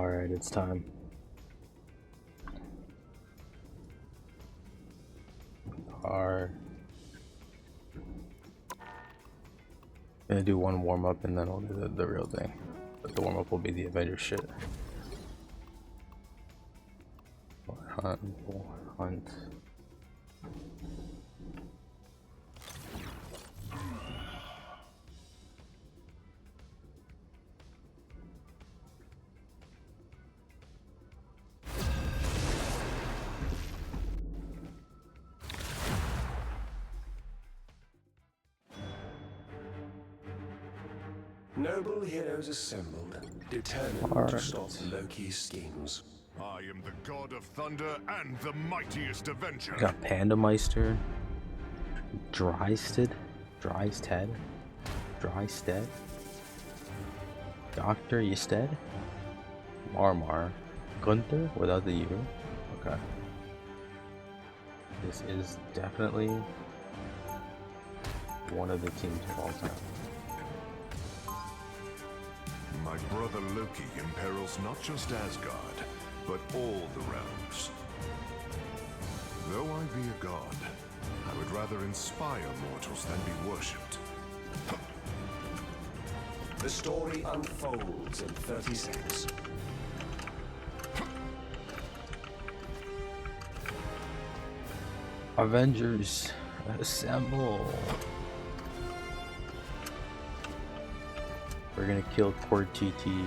Alright, it's time. Gonna do one warm up and then we'll do the real thing. But the warm up will be the Avenger shit. Hunt. Noble heroes assembled, determined to stop Loki's schemes. I am the god of thunder and the mightiest avenger. Got Pandameister, Drysted, Dr. Ysted, Marmar, Gunther without the U. Okay. This is definitely one of the teams of all time. My brother Loki imperils not just Asgard, but all the realms. Though I be a god, I would rather inspire mortals than be worshipped. The story unfolds in 30 seconds. Avengers, assemble! We're gonna kill Portiti.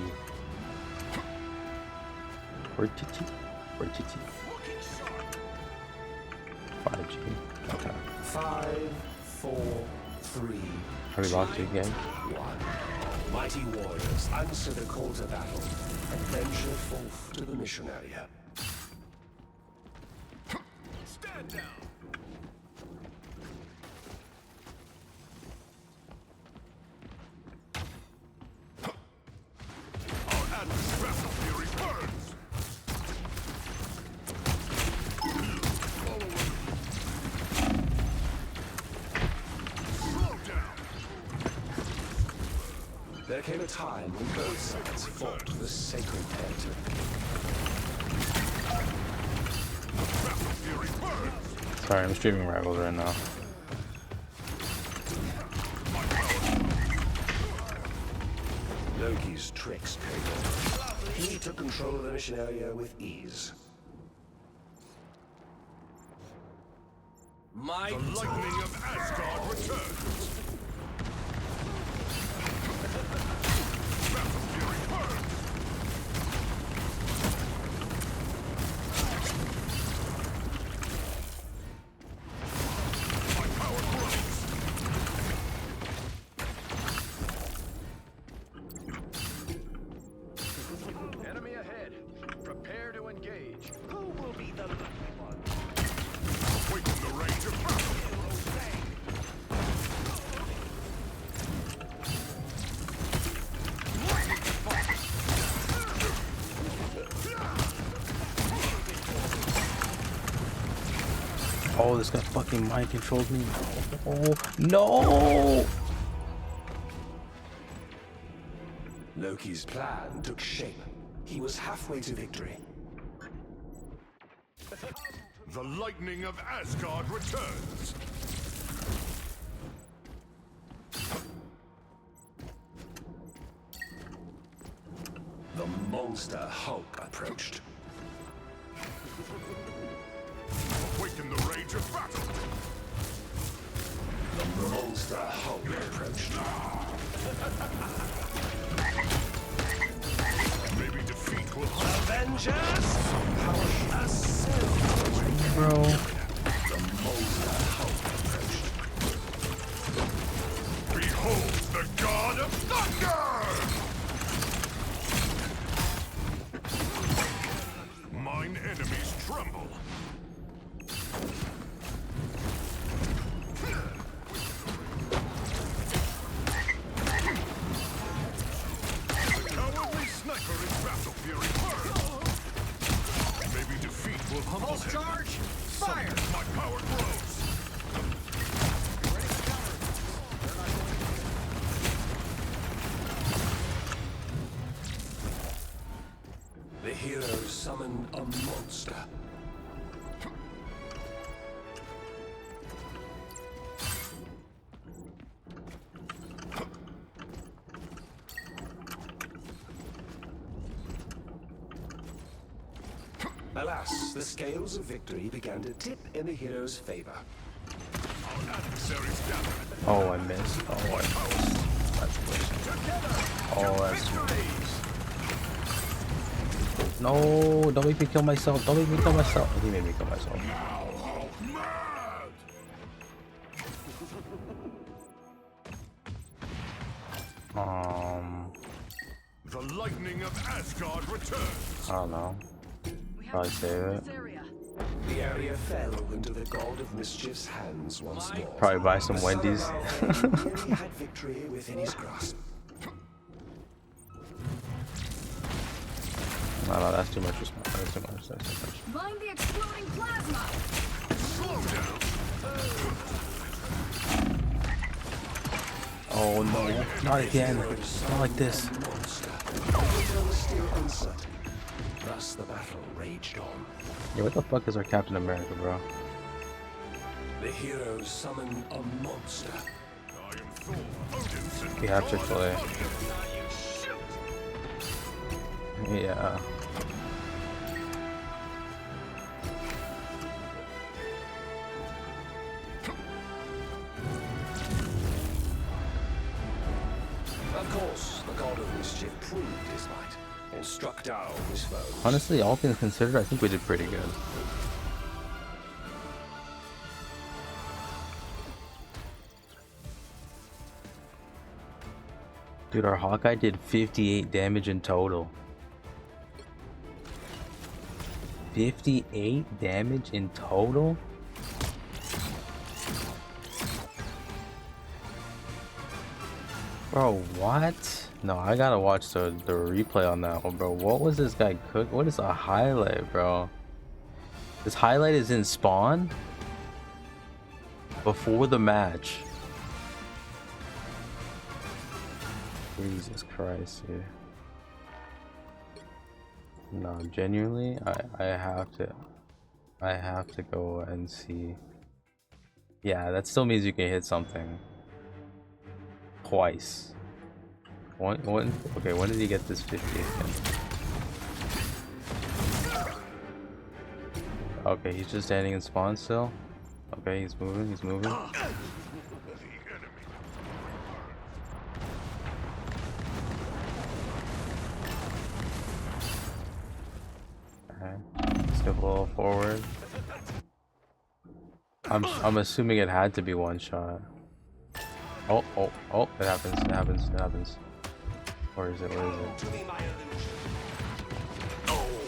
5G. Okay. 5, 4, 3. Are we locked again? 1. Mighty warriors, answer the call to battle and venture forth to the mission area. Stand down! There came a time when both sides fought for the sacred territory. Sorry, I'm streaming Rivals right now. Loki's tricks paid off. He took control of the mission area with ease. The lightning of Asgard returns! Enemy ahead. Prepare to engage. Who will be the lucky one? Awaken the range of battle! Oh, this guy fucking mind controlled me. Oh, no! Loki's plan took shape. He was halfway to victory. The lightning of Asgard returns! The monster Hulk approached. Awaken the rage of battle! The monster Hulk approached. Maybe defeat will Avengers! Power ascend! Bro. The monster Hulk approached. behold the god of thunder! Mine enemies tremble. The cowardly sniper is battle fury. Maybe defeat will humble him. Charge! Fire! The heroes summon a monster. Alas, the scales of victory began to tip in the hero's favor. Oh, I missed. Oh, I missed. That's close. Oh, that's too late. No, don't make me kill myself. Don't make me kill myself. He made me kill myself. The lightning of Asgard returns. I don't know. Probably save it. The area fell into the god of mischief's hands once more. Probably buy some Wendy's. He had victory within his grasp. No, that's too much response. That's too much. That's too much. Find the exploding plasma. Slow down. Oh no, not again. Not like this. Thus the battle raged on. Yeah, what the fuck is our Captain America, bro? The heroes summon a monster. I am Thor, Odinson. We have Chick-fil-A. Yeah. Of course, the god of mischief proved his might and struck down his foes. Honestly, all things considered, I think we did pretty good. Dude, our Hawkeye did 58 damage in total. 58 damage in total? Bro, what? No, I gotta watch the replay on that one, bro. What was this guy cook? What is a highlight, bro? This highlight is in Spawn? Before the match. Jesus Christ, dude. No, genuinely, I have to go and see. Yeah, that still means you can hit something twice. Okay, when did he get this 50 again? Okay, he's just standing in spawn still. Okay, he's moving, he's moving. Step a little forward. I'm assuming it had to be one shot. Oh, it happens. Where is it?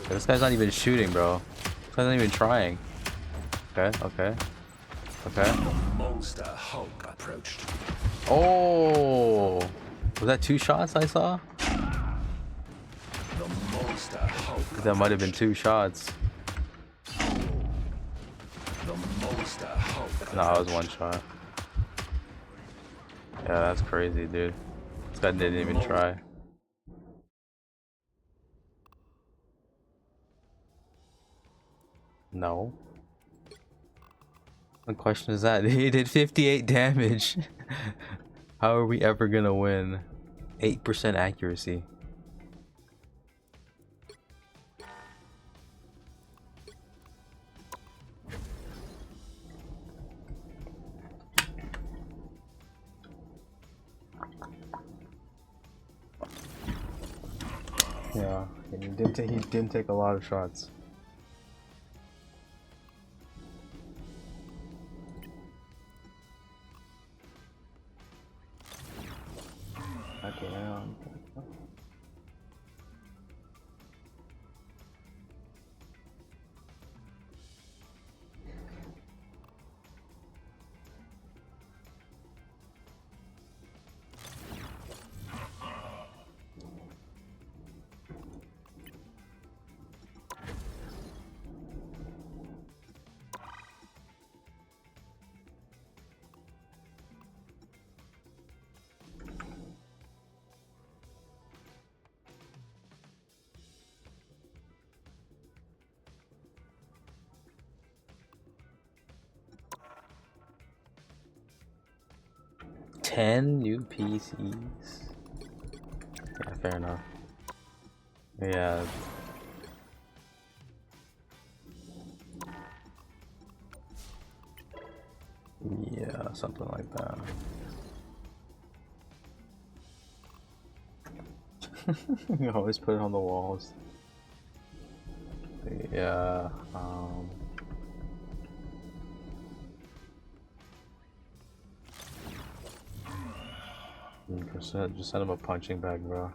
This guy's not even shooting, bro. This guy's not even trying. Okay. Monster Hulk approached. Oh! Was that 2 shots I saw? The monster Hulk. That might have been 2 shots. The monster Hulk. No, it was 1 shot. Yeah, that's crazy, dude. This guy didn't even try. No. The question is that he did 58 damage. How are we ever gonna win? 8% accuracy. Yeah, and he didn't take a lot of shots. Okay, 10 new PCs. Yeah, fair enough. Yeah. Yeah, something like that. You always put it on the walls. Yeah. Just send him a punching bag, bro.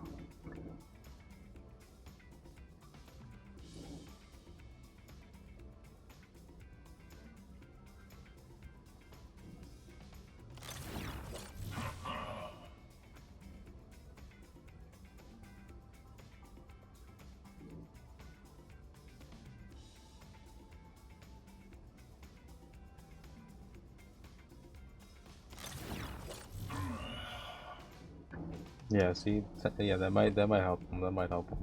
Yeah, see, yeah, that might help him. That might help him.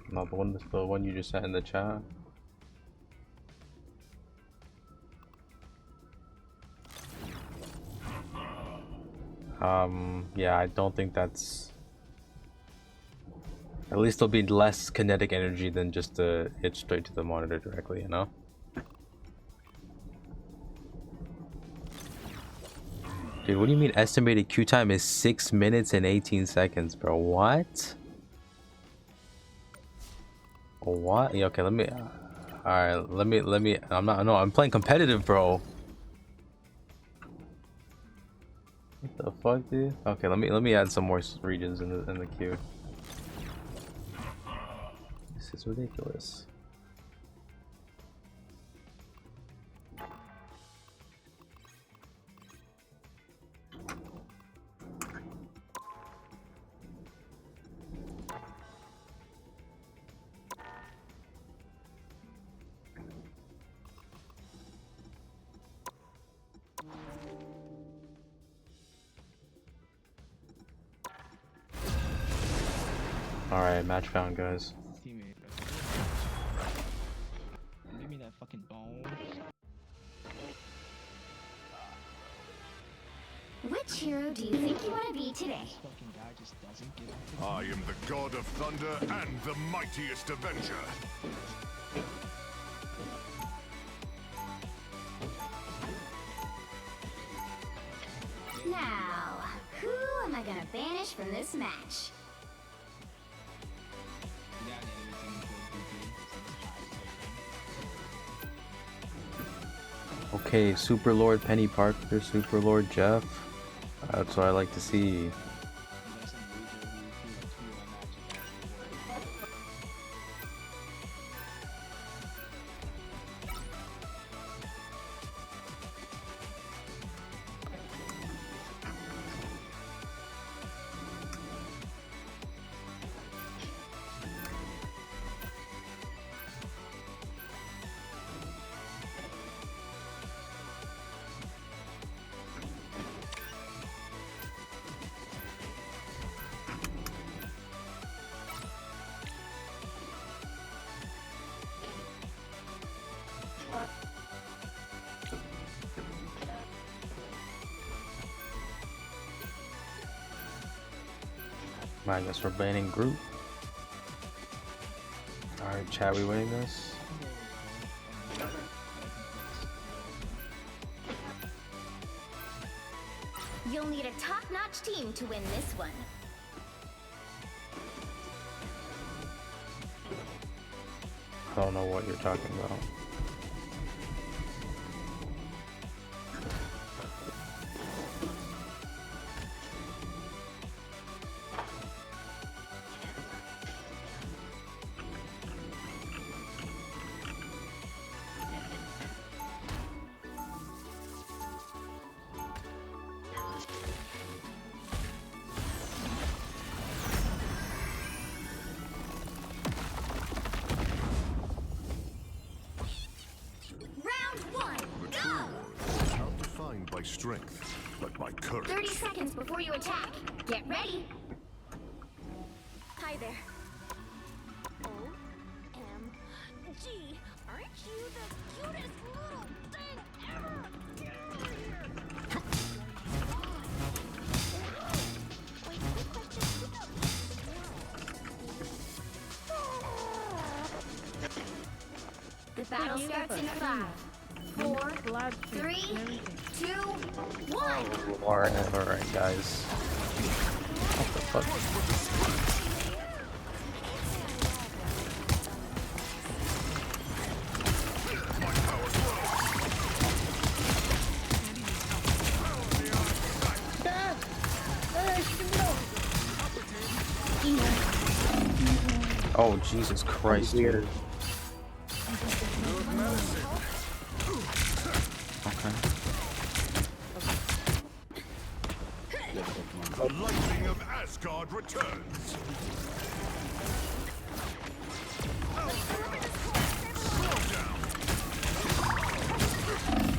Not the one you just sent in the chat. Yeah, I don't think that's. At least there'll be less kinetic energy than just to hit straight to the monitor directly, you know? Dude, what do you mean estimated queue time is 6 minutes and 18 seconds, bro? What? What? Yeah, okay, let me. Alright, let me. I'm not. No, I'm playing competitive, bro. What the fuck, dude? Okay, let me add some more regions in the queue. This is ridiculous. Alright, match found, guys. Teammate. Give me that fucking bone. Which hero do you think you want to be today? This fucking guy just doesn't give up. I am the god of thunder and the mightiest avenger. Now, who am I gonna banish from this match? Okay, Super Lord Penny Parker, Super Lord Jeff. That's what I like to see. I guess we're banning Groot. Alright, chat, we winning this? You'll need a top-notch team to win this one. I don't know what you're talking about. Strength, but my courage. 30 seconds before you attack. Get ready. Hi there. OMG, aren't you the cutest little thing ever? Get over here. Battle starts in 5, 4, 3, 2, 1. Alright, guys. What the fuck? Oh, Jesus Christ, dude. Okay. The lightning of Asgard returns.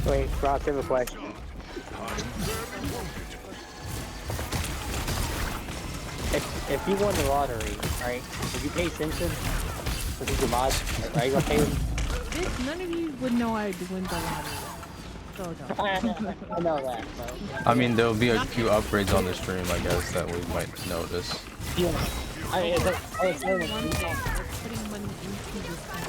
Wait, Ross, I have a question. If you won the lottery, right, would you pay Simpson? Because he's a mod, are you gonna pay him? None of you would know I'd win the lottery. So no. I know that, but... I mean, there'll be a few upgrades on the stream, I guess, that we might notice. Yeah. I was One saying, thing, we're putting money into this thing.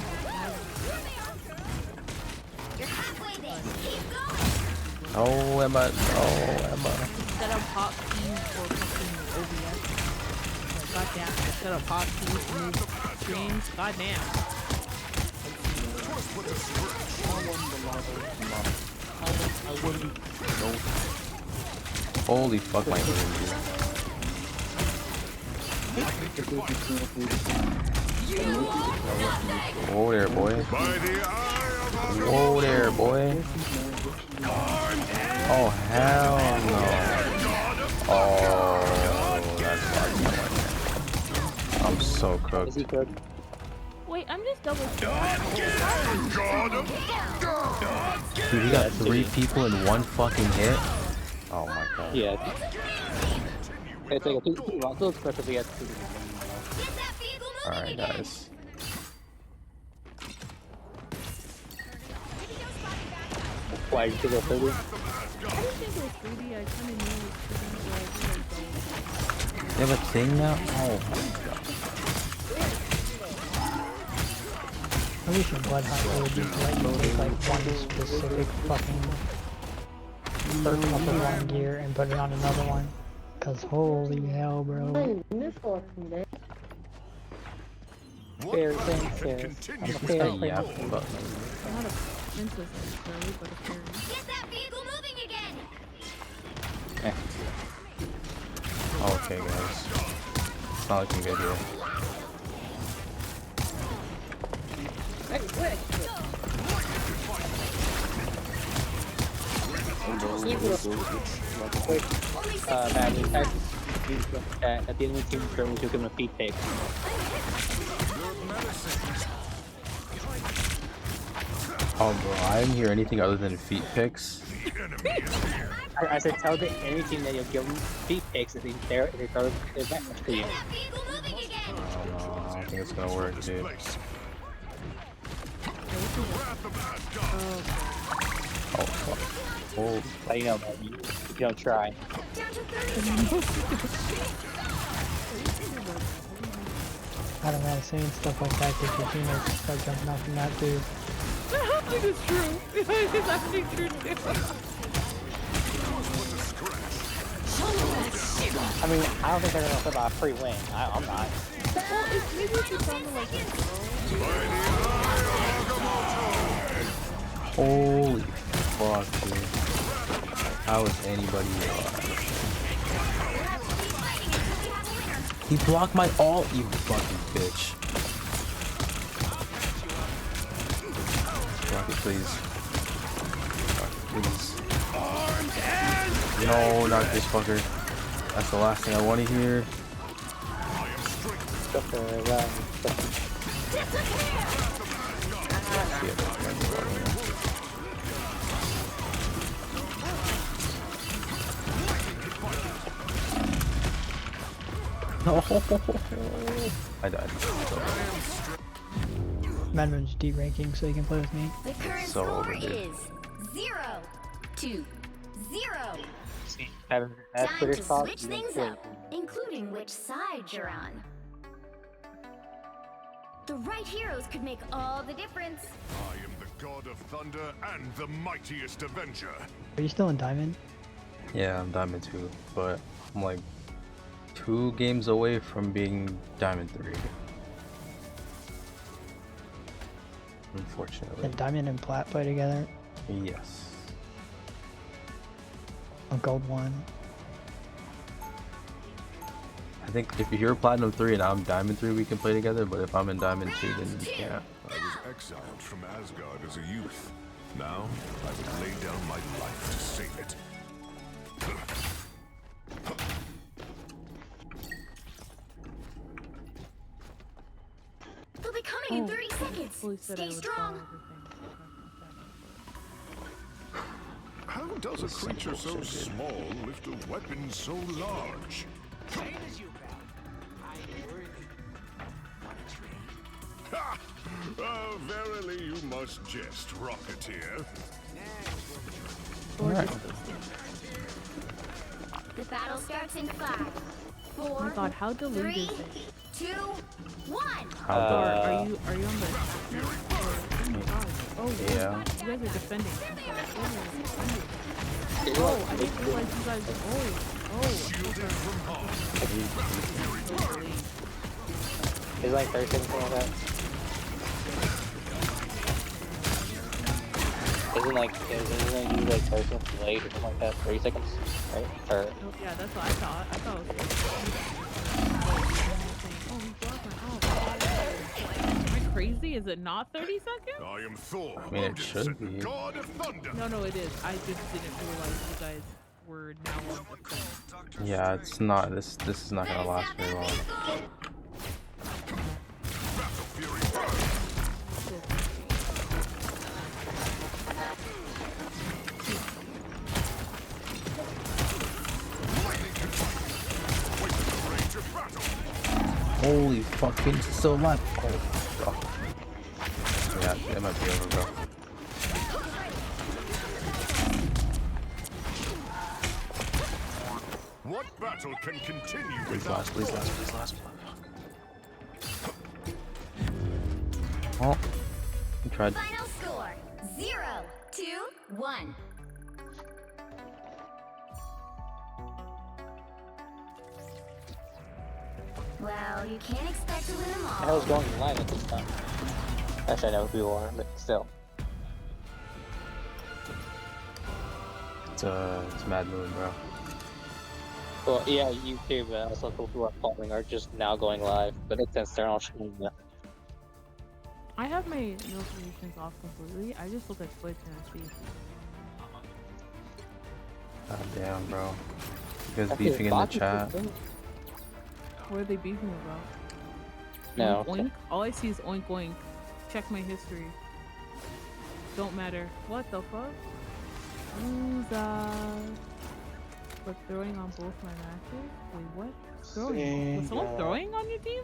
You're halfway there. Keep going. Oh, Emma. Oh, Emma. Instead of pop keys or fucking OBS. Like, goddamn, instead of pop keys to move streams, goddamn. Holy fuck, my aim, dude. Whoa there, boy. By the eye of Whoa there, boy. Oh, hell no. Oh, that's fucking I'm so is cooked. he good? Wait, I'm just double Dude, he got 3 people in one fucking hit? Oh my god. Yeah. It's like a two expressive he has to do. Get that vehicle moving Alright, again. guys. Why did you go 30? I didn't think it was 3D, I kinda knew it was 3D. They have a thing now? Oh my god. I wish in Bloodhunt would just let you take like one specific fucking circle up in one gear and put it on another one. Cause holy hell, bro. Fair thing, can fair. continue I'm a This fair guy player. yapping about Not a princess necessarily, but a fairy. Get that vehicle moving again. Okay, guys. It's not looking good here. Matt, at the end of the team turn, we took him a feet tape. Oh, bro, I didn't hear anything other than feet picks. I said, tell the enemy team that you'll give them feet picks if they throw their back to you. Get that vehicle moving again. Oh no, I don't think it's gonna work, dude. Oh fuck. Oh, But you know, man, you don't try. Down to 30. I don't know, saying stuff like that because your teammates start jumping off from that too. I don't think it's true. It's actually true too. I mean, I don't think they're gonna flip out a free win. I'm not. Well, it's maybe if you sounded like a girl. holy fuck, dude. How is anybody alive? He blocked my ult, you fucking bitch. Block it, please. Block it, please. No, not this fucker. That's the last thing I want to hear. Stuff No, I died. Madman's deranking so he can play with me. The current So score over, dude. is 0-0. See, having that Time Twitter to talk, switch you don't things care. up, including which side you're on. The right heroes could make all the difference. I am the god of thunder and the mightiest avenger. Are you still in Diamond? Yeah, I'm Diamond 2, but I'm like 2 games away from being Diamond 3. Unfortunately. Did Diamond and Plat play together? Yes. On Gold 1? I think if you're Platinum 3 and I'm Diamond 3, we can play together, but if I'm in Diamond 2, then you can't. I was exiled from Asgard as a youth. Now, I would lay down my life to save it. They'll be coming in 30 seconds. Fully said I Stay would strong. follow everything. How does a creature so small lift a weapon so large? Same as you, pal. I work. Want a trade? Ha! Verily you must jest, Rocketeer. Or Alright. The battle starts in 5, 4, Oh my god, how delayed 3, is it? 2, 1. How Or the are you on the attack now? Or, oh my god. Oh, Yeah. You guys are defending. It's Oh, like- I didn't realize you guys. Shielded from harm. It's like 30 seconds, something like that. Isn't like you like 30 seconds late or something like that? 30 seconds, right? Or Oh, yeah, that's what I thought. I thought it was. Oh, he's blocking. Oh, am I crazy? Is it not 30 seconds? I am Thor, I mean, it Odin's should be. god of thunder. No, it is. I just didn't realize you guys were now on the phone. Yeah, it's not. This is not gonna last very long. Battle Fury burn. Lightning control. Wait for the rage of battle. Holy fuck, Phoenix is still alive. Oh, bro. Yeah, it might be over, bro. What battle can continue Please without last, please Thor? last, please last. Oh, we tried. Final score 0, 2, 1. Well, you can't expect to win them the all. hell's going live at this time? Actually, I know who you are, but still. It's Mad Moon, bro. Well, yeah, you too, but also people who are following are just now going live. But it's since they're not showing you. I have my notifications off completely. I just look at Twitch and I see. God damn, bro. You guys Okay, beefing in the Bobby chat. was- What are they beefing about? No. Oink, oink. All I see is oink oink. Check my history. Don't matter. What the fuck? Who's but throwing on both my matches? Wait, what? Throwing? Was someone throwing on your team?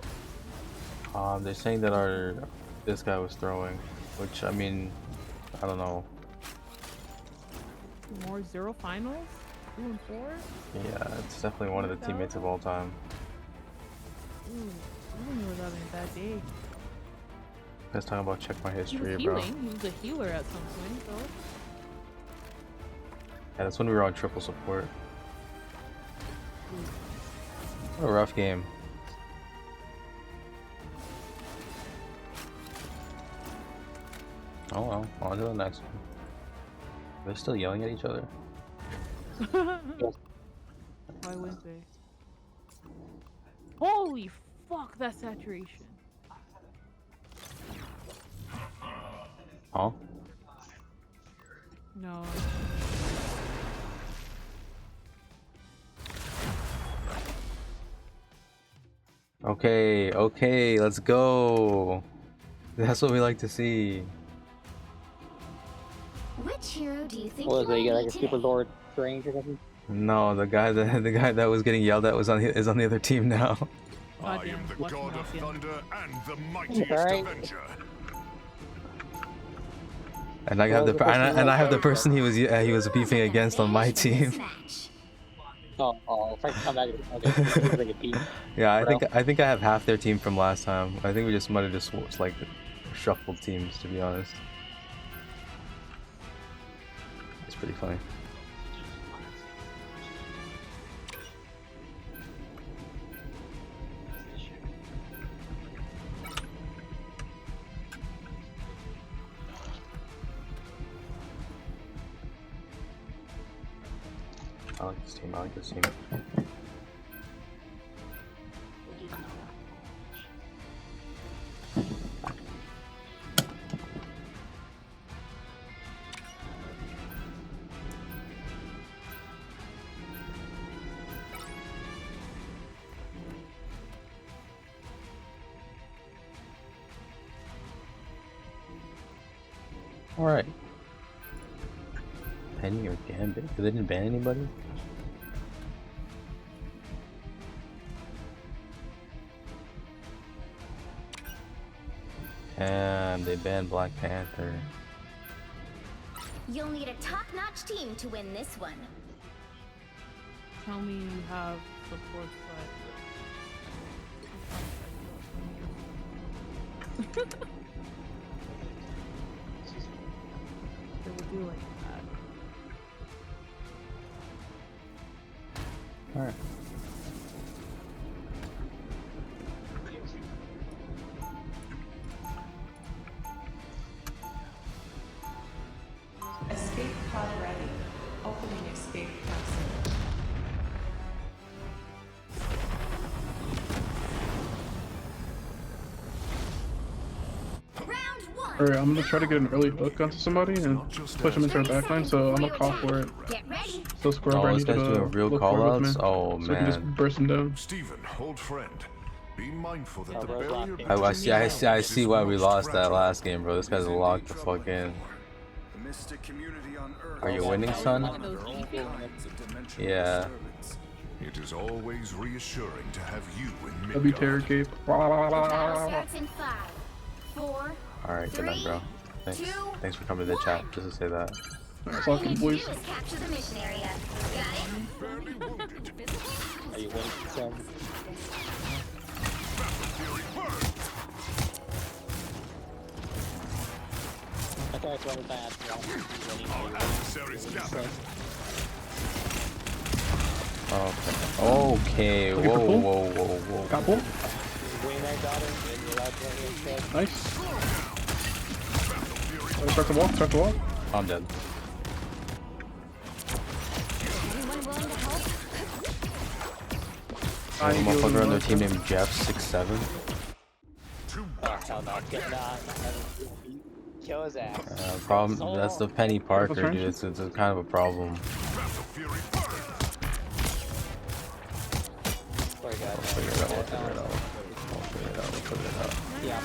They're saying that this guy was throwing, which I mean, I don't know. More 0 finals? 2 and 4? Yeah, it's definitely one of the teammates of all time. Ooh, I think he was having a bad day. You guys talking about check my He was history, bro. healing. He was a healer at some point, though. Yeah, that's when we were on triple support. What a rough game. Oh well, on to the next one. They're still yelling at each other. Why wouldn't they? Holy fuck, that saturation. Huh? No. Okay, let's go. That's what we like to see. Which hero do you think What you was it? You got want like to a be Super today? Lord Strange or something? No, the guy that was getting yelled at is on the other team now. I Goddamn, am the watching god of off, yeah. thunder and the mightiest Alright. avenger. And I have Well, the the person and I have the who- person he was beefing against on my team. Match. Frank, come back. Okay, he's like a team. Yeah, I Bro. think I have half their team from last time. I think we just might have just like shuffled teams, to be honest. It's pretty funny. I like this team. I like this team. All right. Penny or Gambit? They didn't ban anybody? And they banned Black Panther. You'll need a top-notch team to win this one. Tell me you have support side. They will do like that. Alright. Escape pod ready. Opening escape capsule. Round one. Alright, I'm gonna try to get an early hook onto somebody and push them into our backline, so I'm gonna call for it. Get ready. So Square Oh, I this need guy's to doing real look forward with callouts? me, Oh, so we can just man. burst him down. Stephen, old friend, be mindful that the bro, barrier lock in. I see why we lost that last game, bro. This guy's locked the fuck in. The mystic community on Earth. Are you winning, son? Yeah. It is always reassuring to have you in W Midgard. Terror Cape. Battle starts in 5, 4. Alright, good night, bro. Thanks. Thanks for coming to the chat, just to say that. Fuck All you, you need to boys. do is capture the mission area. Got it? Are you winning, son? I thought it's one of that. Okay. Okay. Looking Whoa, for pull? whoa, whoa, whoa. Got pull? Wayne, I got him, and you're allowed to instead. Nice. Start the walk, start the walk. I'm dead. Anyone willing to help? There's a motherfucker on their team named Jeff67. Oh, hell no. Kill his ass. Problem. That's the Penny Parker, What's dude. It's a kind of a problem. Sorry, guys. We'll figure it out. We'll figure it out. We'll figure it out. We'll figure it out. Yeah,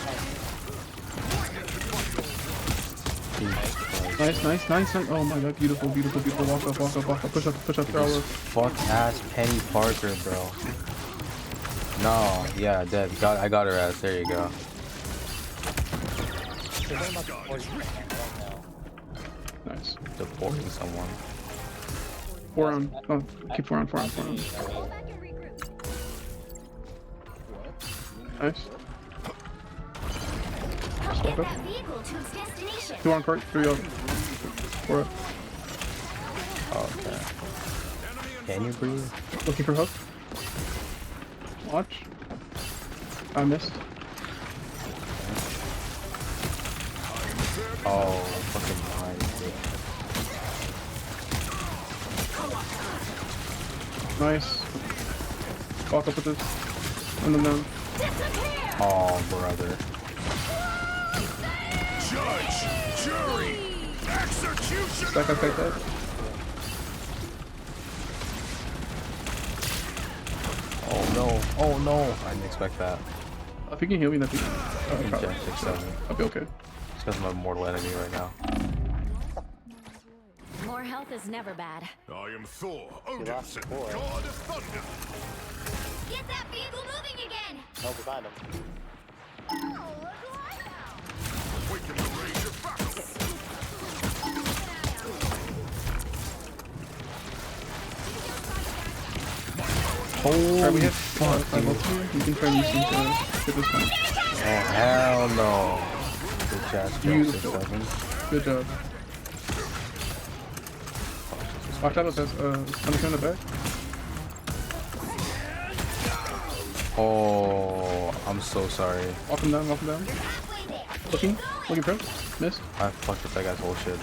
Nice, nice, nice, nice. Oh my god, beautiful, beautiful, beautiful. Walk up, walk up, walk up. Push up, throw This up. fuck ass Penny Parker, bro. No, yeah, dead. I got her ass. There you go. Nice. Deporting someone. 4 on. Oh, keep 4 on, 4 on, 4 on. Nice. Help get that vehicle to its destination. 2 on cart, 3 up. 4 up. Okay. Can you breathe? Looking for hook. Watch. I missed. Oh, fucking nice. Nice. Walk up with this. And then down. Oh, brother. Judge, jury, execution. Stack that. Oh no. Oh no. I didn't expect that. If you can heal me, that'd be. Jeff 67. I'll be okay. It's because I'm a mortal enemy right now. More health is never bad. I am Thor, Odinson, God of Thunder. Get that vehicle moving again! No, behind him. Awaken the rage of battle. Alright, we have fuck, 5 ults here. You can try and use them to get this one. Oh, hell no. Good chance, Beautiful. 6-7. Good job. Watch out, that's coming in the back. Oh, I'm so sorry. Walk him down, walk him down. Looking pro. Miss. I fucked up that guy's whole shit.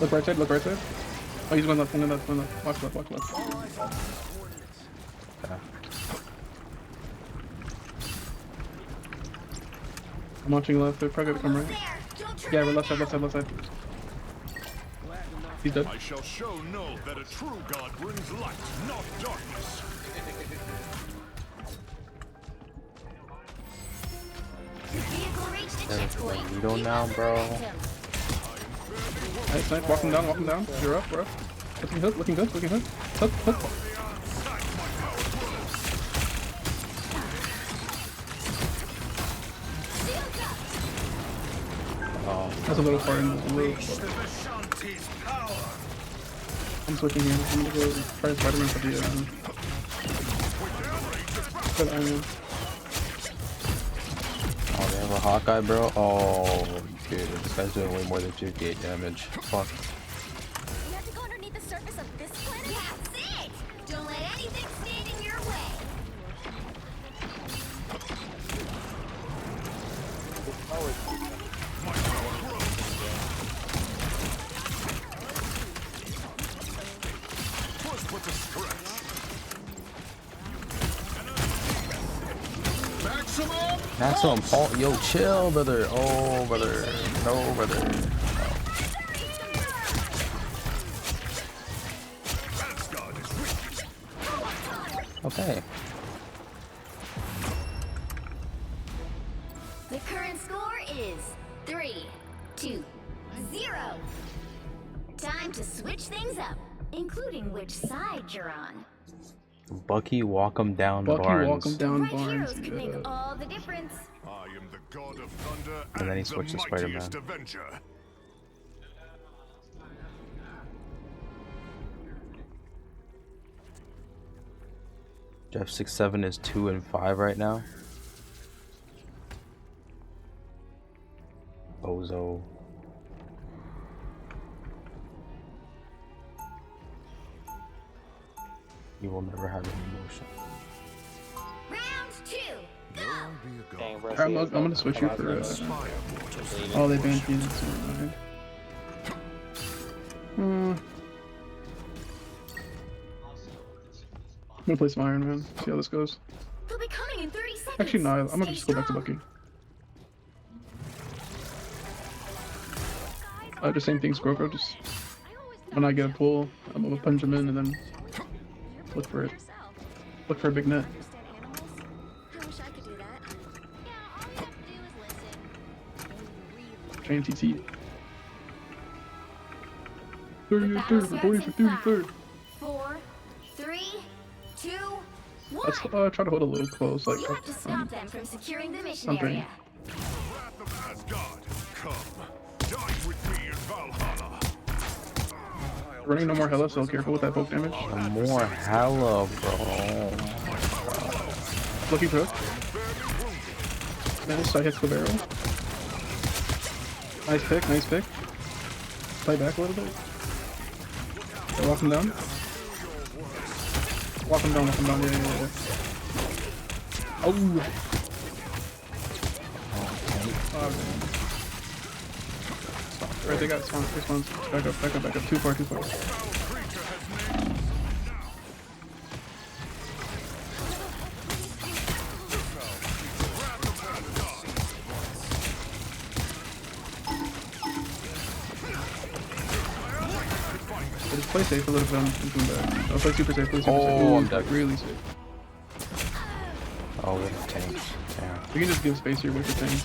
Look right side, look right side. Oh, he's going left, going left, going left. Watch left, watch left. Okay. I'm watching left, they're probably gonna come right. Yeah, we're left side, left side, left side. He's dead. I shall show Null that a true god brings light, not darkness. Vehicle reached a checkpoint. Magneto now, bro. Nice, nice. Walk him down, walk him down. You're up, we're up. Looking good, looking good, looking good. Hook, hook. Oh, That's a little far in, a little far. I'm switching here. I'm gonna go try Spider-Man for the Iron Man. oh, they have a Hawkeye, bro. Oh, dude, this guy's doing way more than 58 damage. Fuck. You have to go underneath the surface of this planet? That's it! Don't let anything stand in your way. Maximum Paul, yo, chill, brother. Oh, brother. No, brother. Okay. The current score is 3-2-0. Time to switch things up, including which side you're on. Bucky, walk him down, Bucky, Barnes. walk him down, Right Barnes. heroes can make all the difference. I am the god of thunder And then he the switched to mightiest Spider-Man. Avenger. Jeff 6-7 is 2 and 5 right now. Bozo. You will never have any emotion. Round 2, go! Dang, bro. I'm gonna switch you for oh, they banned Phoenix. I'm gonna play some Iron Man, see how this goes. He'll be coming in 30 seconds. Actually, no, I'm gonna Stay just go back to strong. Bucky. Just same thing, Scorpio, just when I get a pull, I'm gonna punch him in and then look for it. Look for a big net. I wish I could do that. Yeah, all you have to do is listen. Chain TT. 33rd, we're going for 33rd. 4, 3, 2, 1. Let's try to hold a little close, like You have to stop them from securing the mission something. area. Wrath of Asgard, come, die with me in Valhalla. Running no more Hella, so careful with that poke damage. More hella, bro. Lucky hook. Nice, side hits the barrel. Nice pick, nice pick. Play back a little bit. Okay, walk him down. Walk him down, yeah. Oh! Oh, man. Alright, they got spawns. Back up. Too far. Just play safe a little bit. I'm coming back. I'll play super safe. Oh, Ooh, I'm dead. really safe. Oh, we have tanks. Yeah. We can just give space here with the tanks.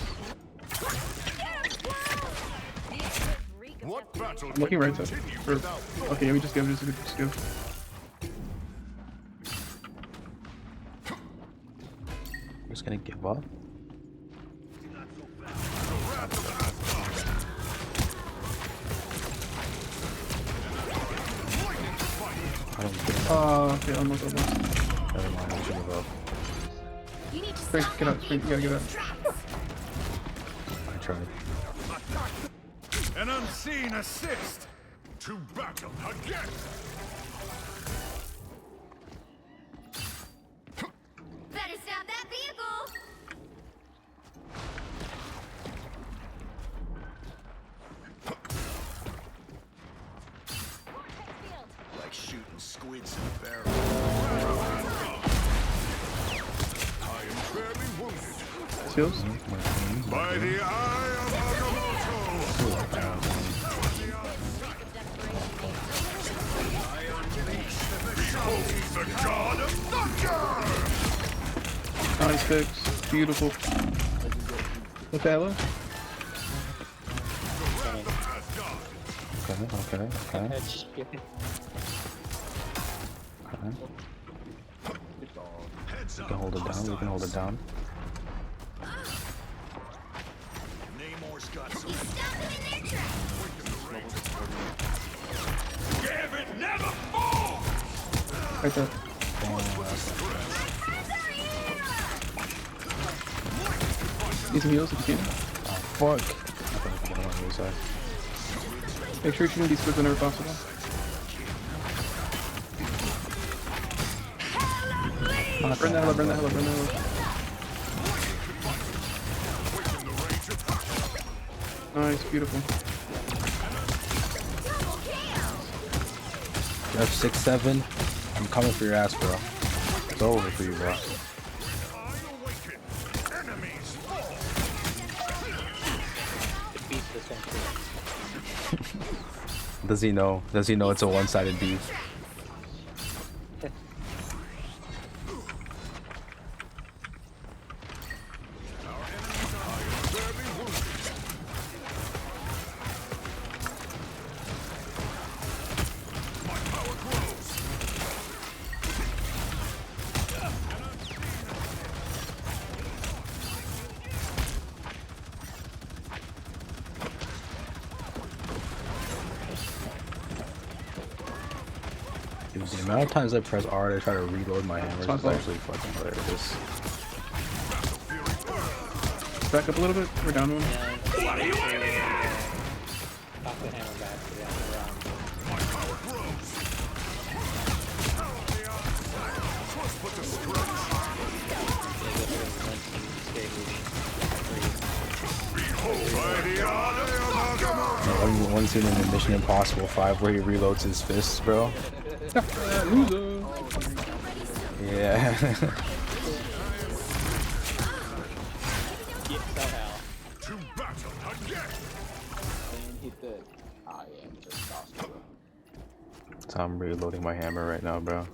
What battle I'm looking right side. Okay, yeah, we just give. Just gonna give up. Okay, almost over. Never mind, I should give up. You need to Strength, stop get up, them strength, you gotta get up. tracks. I tried. An unseen assist! To battle again! Better stop that vehicle. Like shooting squids in a barrel. I am barely wounded. Seals? By the eye of Agamotto! Behold the god of thunder! Nice fix. Beautiful. What's that look? Okay. It's skipping. We can hold it down. We can hold it down. Namor's got some. You stop them in their tracks. Gambit never falls! Right there. Need some heals if you can. Oh, fuck. Okay, I'm on the other side. Make sure you're shooting these squids whenever possible. Burn that hella, burn that hella, burn that hella. Nice, beautiful. F67, I'm coming for your ass, bro. It's over for you, bro. It beats the sentry. Does he know? Does he know it's a one-sided beef? Dude, the amount of times I press R to try to reload my hammers is actually fucking hilarious. Back up a little bit. We're down one. Pop the hammer back. One scene in the Mission Impossible 5 where he reloads his fists, bro. Loser. Yeah. To battle again! So I'm reloading my hammer right now, bro.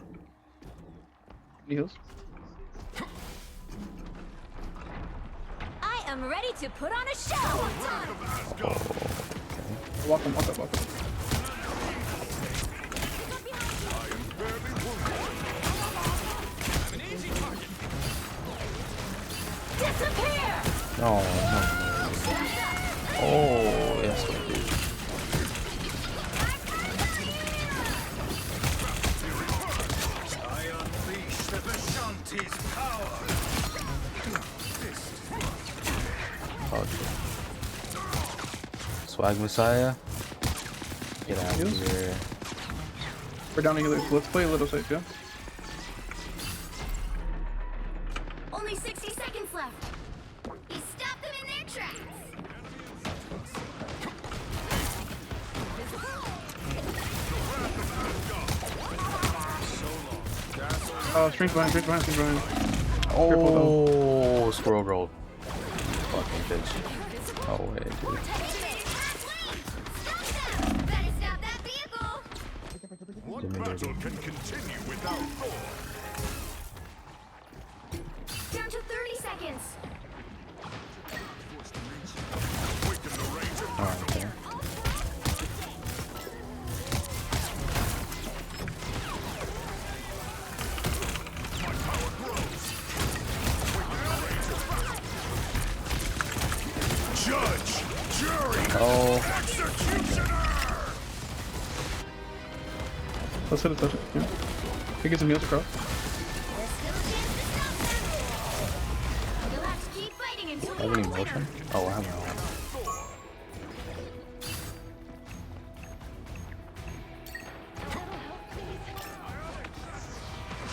Any heals? I am ready to put on a show. Oh, okay. Walk him, walk up, walk up. Disappear. No. Oh, yes, we do. I unleash the Vishanti's power. Swag Messiah. Get out of here. We're down to healers. Let's play a little safe, yeah? Only 60 seconds left. You stop them in their tracks. Oh, strength behind, strength behind, strength behind. Oh, squirrel girl. Fucking bitch. No way, dude. Better stop that vehicle. What battle can continue without Thor? Down to 30 seconds. Alright, okay. Judge, jury, Oh. executioner! Let's hit it, touch it. Yeah. Can get some meals across. There's still a chance to stop them. You'll have to keep fighting until Do I have any motion? Oh, I have no.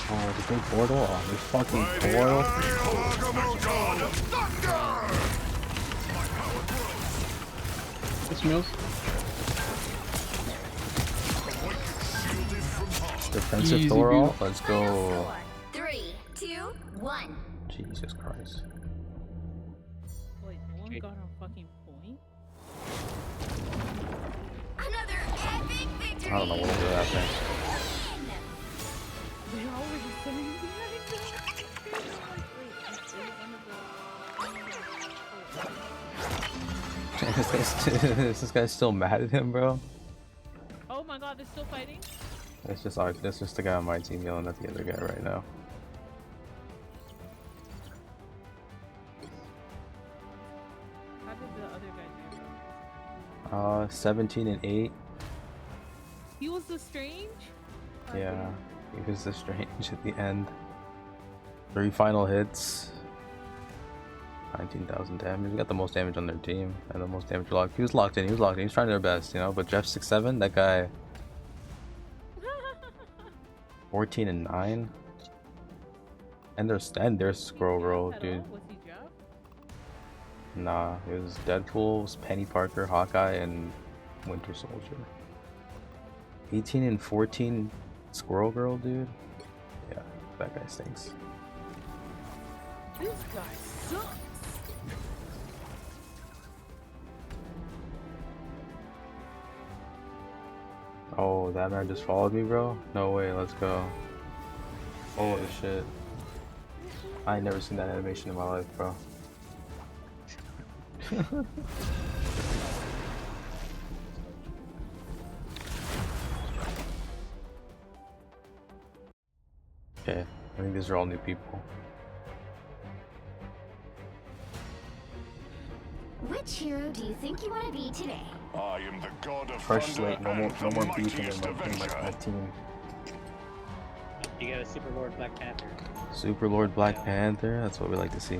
Oh, the big portal? Oh, this fucking portal. Get some meals. Defensive Easy Thorol. view. Let's go. 3, 2, 1. Jesus Christ. Wait, no one got on fucking point? Another epic victory. I don't know what will happen. They already sitting behind them. Is this guy still mad at him, bro? Oh my god, they're still fighting? That's just the guy on my team yelling at the other guy right now. How did the other guy do? 17 and 8. He was the strange? Yeah, he was the strange at the end. 3 final hits. 19,000 damage. We got the most damage on their team and the most damage locked. He was locked in. He was trying their best, you know. But Jeff 6-7, that guy. 14 and 9. And there's Squirrel Girl, dude. Was he Jeff? Nah, it was Deadpool, it was Penny Parker, Hawkeye, and Winter Soldier. 18 and 14 Squirrel Girl, dude. Yeah, that guy stinks. This guy sucks. Oh, that man just followed me, bro? No way, let's go. Holy shit. I ain't never seen that animation in my life, bro. Okay, I think these are all new people. Which hero do you think you want to be today? I am the god of Fresh thunder slate, no and more the beefing mightiest in my avenger. team. You got a Super Lord Black Panther. Super Lord Black Panther, that's what we like to see.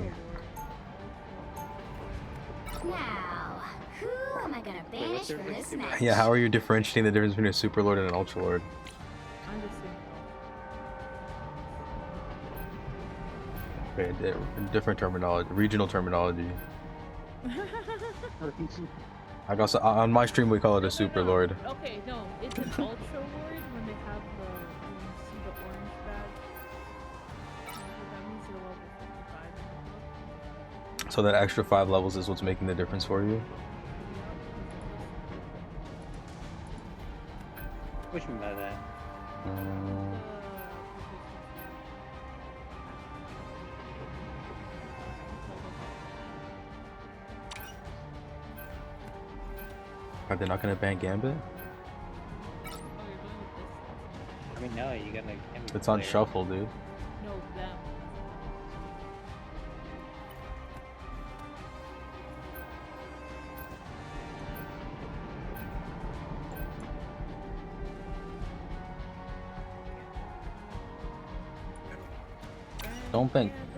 Now, who am I gonna banish from this match? Yeah, how are you differentiating the difference between a Super Lord and an Ultra Lord? I'm just saying. Okay, different terminology, regional terminology. I got on my stream we call it a Super Lord. Okay, no, it's an Ultra Lord when they have when you see the orange badge. That means you're level 55. So that extra 5 levels is what's making the difference for you? What you mean by that? Are they not gonna ban Gambit? I mean, no, you gotta. It's on shuffle, dude. No, them.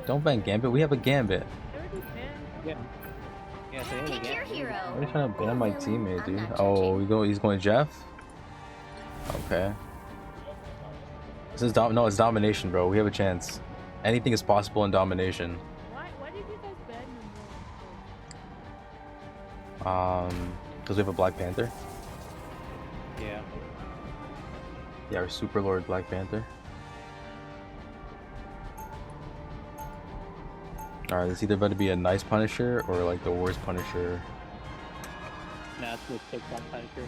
Don't ban Gambit. We have a Gambit. Yeah. Yeah, so Pick your hero. Why are you trying to ban my teammate, dude? Oh, he's going Jeff? Okay. This is no, it's domination, bro. We have a chance. Anything is possible in domination. Why did you guys ban him? Because we have a Black Panther. Yeah. Yeah, our Super Lord Black Panther. Alright, it's either about to be a nice Punisher or like the worst Punisher. Nah, it's gonna take one Punisher.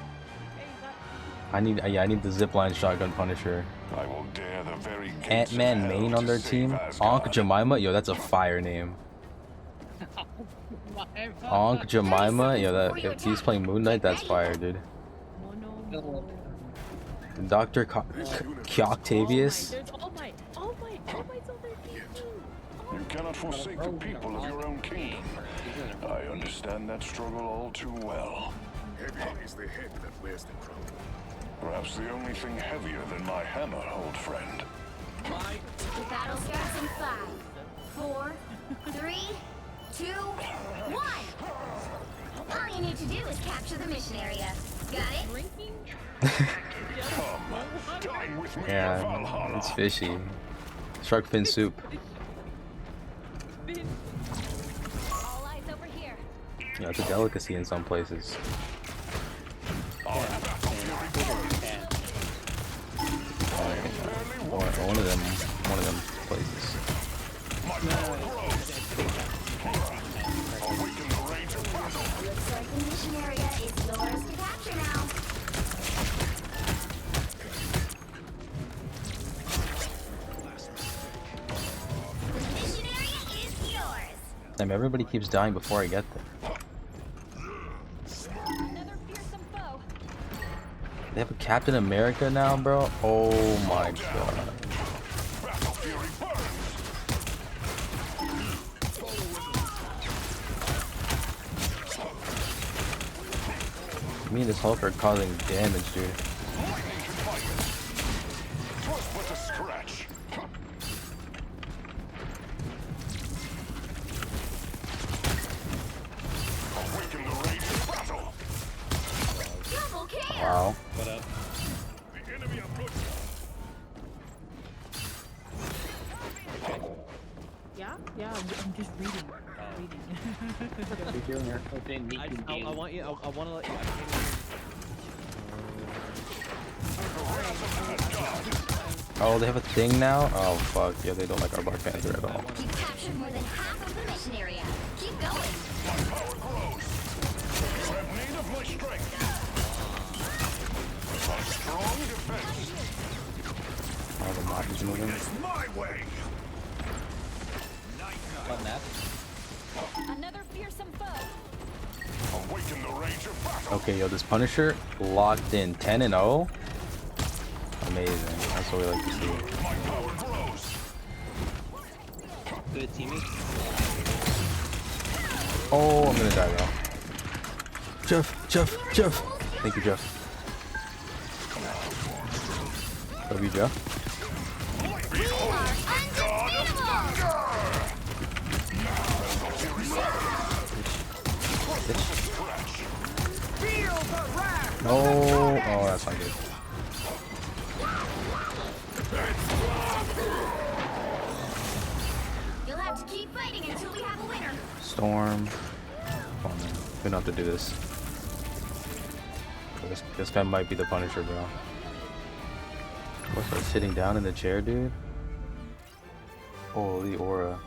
I need the zipline shotgun Punisher. I will dare the very gates of Ant-Man hell main to on their save team. Asgard. Ankh Jemima, yo, that's a fire name. Ankh Jemima, yo, if he's playing Moon Knight, that's fire, dude. Dr. Octavius. There's All Might. All Might's on their team too. You cannot forsake the people of your own kingdom. I understand that struggle all too well. Heavy is the head that wears the crown. Perhaps the only thing heavier than my hammer, old friend. The battle starts in 5, 4, 3, 2, 1. All you need to do is capture the mission area. Got it? Yeah, it's fishy. Shark fin soup. All eyes over here. Yeah, it's a delicacy in some places. Or one of them places. Looks like the mission area is yours to capture now. The mission area is yours. Damn, everybody keeps dying before I get there. Another fearsome foe. They have a Captain America now, bro? Oh my god. Me and this Hulk are causing damage, dude. Wow. What up? Yeah, I'm just reading. I want you. I want to let you. Oh, they have a thing now? Oh fuck, yeah, they don't like our Black Panther at all. You captured more than half of the mission area. Keep going. All the monsters moving. On that. Another fearsome foe. Okay, yo, this Punisher locked in 10-0. Amazing. That's what we like to see. Good teammates. Oh, I'm gonna die though. Jeff. Thank you, Jeff. Love you, Jeff. No. Oh, that's not good. You'll have to keep fighting until we have a winner. Storm. Come on, man. We don't have to do this. This guy might be the Punisher, bro. What's that sitting down in the chair, dude? Holy aura.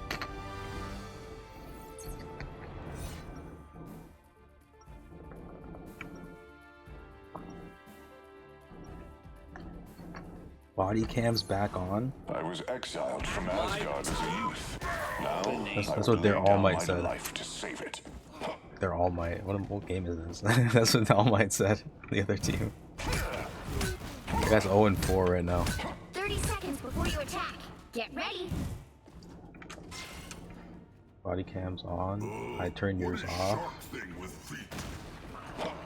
Body cams back on. I was exiled from Asgard as a youth. Now That's what their All Might said. life to save it. Their All Might. What game is this? That's what the All Might said. The other team. The guy's 0-4 right now. 30 seconds before you attack. Get ready. Body cams on. I turn yours off.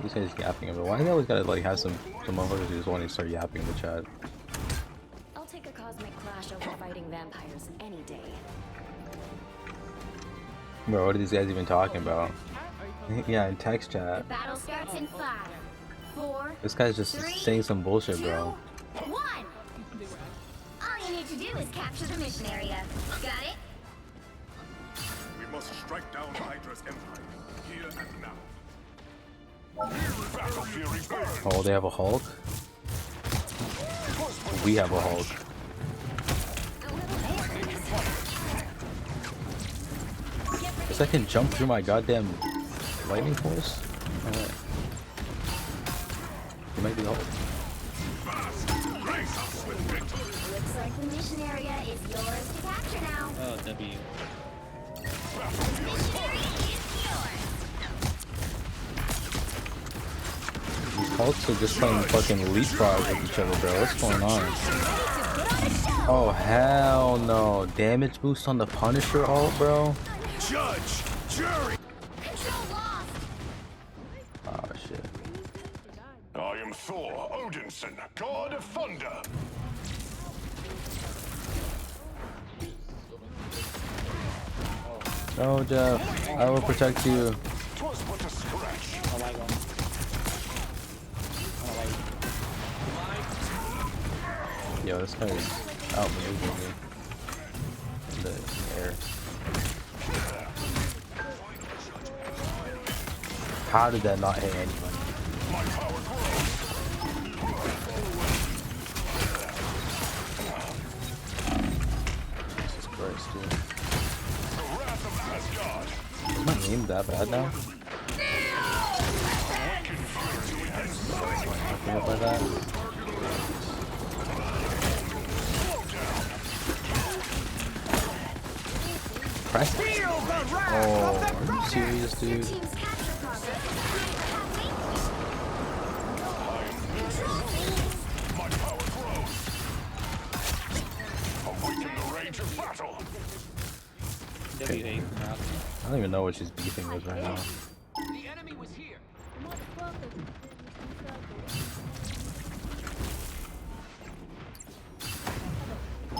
These guys yapping about. Why do they always gotta like have some motherfuckers who just want to start yapping in the chat? I'll take a cosmic clash over fighting vampires any day. Bro, what are these guys even talking about? Yeah, in text chat. The battle starts in 5, 4, This guy's just 3, saying some bullshit, 2, bro. 1. All you need to do is capture the mission area. Got it? We must strike down Hydra's empire here and now. Oh, they have a Hulk? We have a Hulk. Guess I can jump through my goddamn lightning force? Alright. You might be Hulk. Looks like the mission area is yours to capture now. Oh, W. Mission area is yours. These Hulks are just playing fucking leapfrog with each other, bro. What's going on? Oh, hell no. Damage boost on the Punisher ult, bro? Judge, jury. Control lost. Oh, shit. I am Thor Odinson, god of thunder. No, Jeff. I will protect you. Oh my god. Yo, this guy is outmaneuvering me. In the air. How did that not hit anybody? Jesus Christ, dude. Is my aim that bad now? Nothing up by that. Press it. Oh, are you serious, dude? Okay. I don't even know what she's beefing with right now. The enemy was here.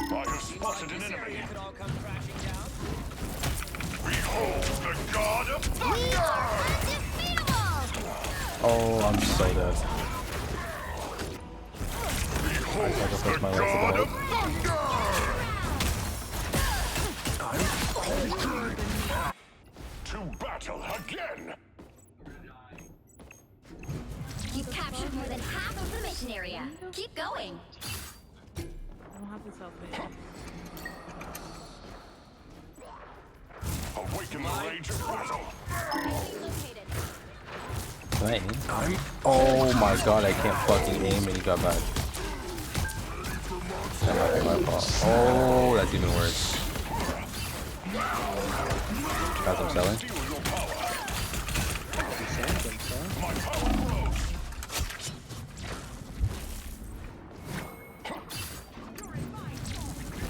I have spotted an enemy. Behold the god of thunder! Oh, I'm so dead. I just lost my life to the To battle again! You've captured more than half of the mission area. Keep going. I don't have this outfit. Awaken the rage of battle! Can I aim? Oh my god, I can't fucking aim and he got back. That might be my fault. Oh, that's even worse. Guys, I'm selling.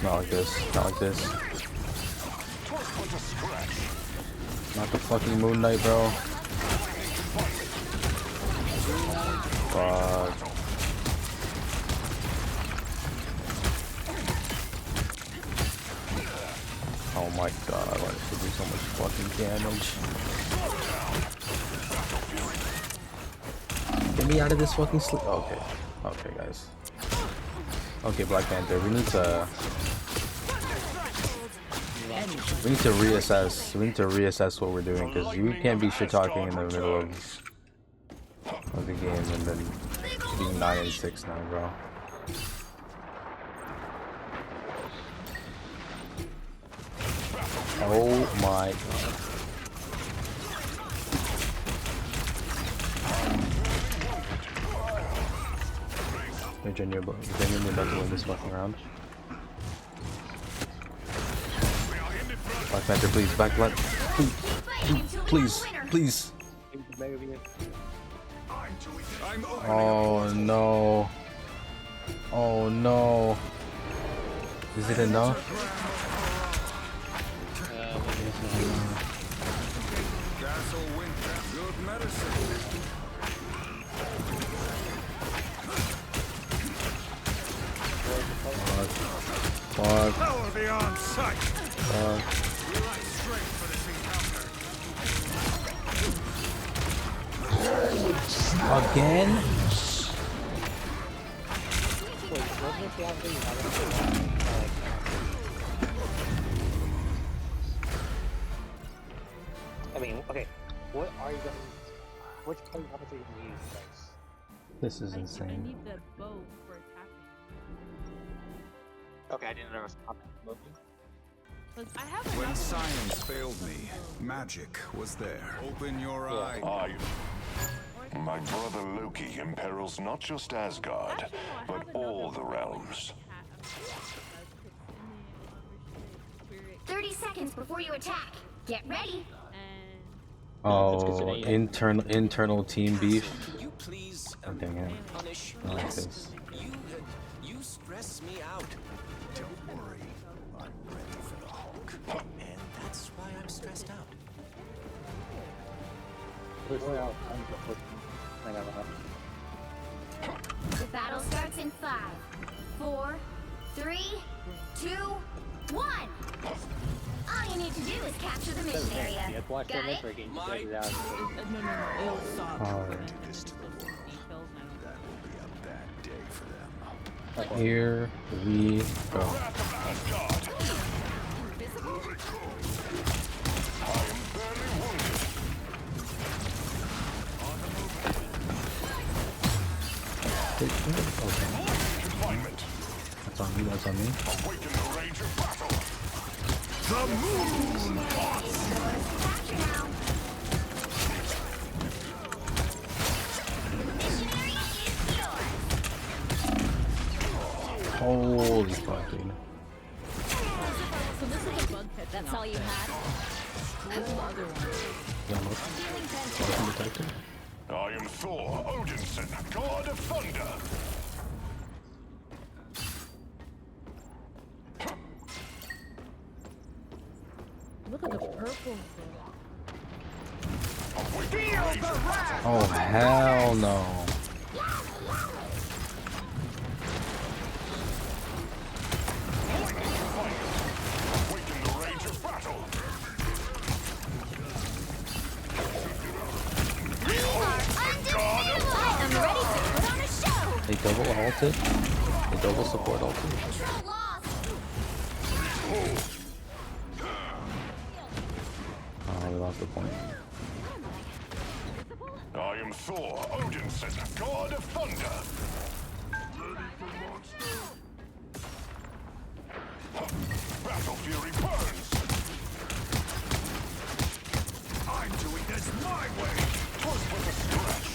Not like this. Not like this. Not the fucking Moon Knight, bro. Fuck. Oh my god, why does it do so much fucking damage? Get me out of this fucking sleep. Okay. Okay, guys. Okay, Black Panther, we need to reassess. We need to reassess what we're doing, because you can't be shit talking in the middle of the game and then being 9-6 now, bro. Oh my god. You're genuinely about to win this fucking round. Black Panther, please, back left. Please, please. Oh no. Oh no. Is it enough? Good medicine. Fuck. Power beyond sight. Fuck. Again? I mean, okay, what are you going to, which play weapons are you going to use, guys? This is I insane. need the bow for attacking. Okay, I didn't know it was combat moving. I have When science failed me, magic was there. Open your eye. My brother Loki imperils not just Asgard, but all the realms. 30 seconds before you attack. Get ready. Oh, internal team beef. Oh, dang it. I like this. You stress me out. Don't worry. I'm ready for the Hulk. And that's why I'm stressed out. The battle starts in 5, 4, 3, 2, 1. All you need to do is capture the mission area. You have to watch Got that it? network and check it out. No, it'll stop. Alright. Details, and I don't. Here we go. That's on me, that's on me. The moon Holy fuck, dude. So this is a bug catching. That's all you had? Where's the other one? Yeah, look. Detected. I am Thor Odinson, god of thunder. Look at the purple. Oh, hell no. I'm ready to put on a show. They double ulted. They double support ulted. Control lost. Oh, we lost the point. I am Thor Odinson, god of thunder. Battle fury burns. I'm doing this my way. 'Twas with a stretch.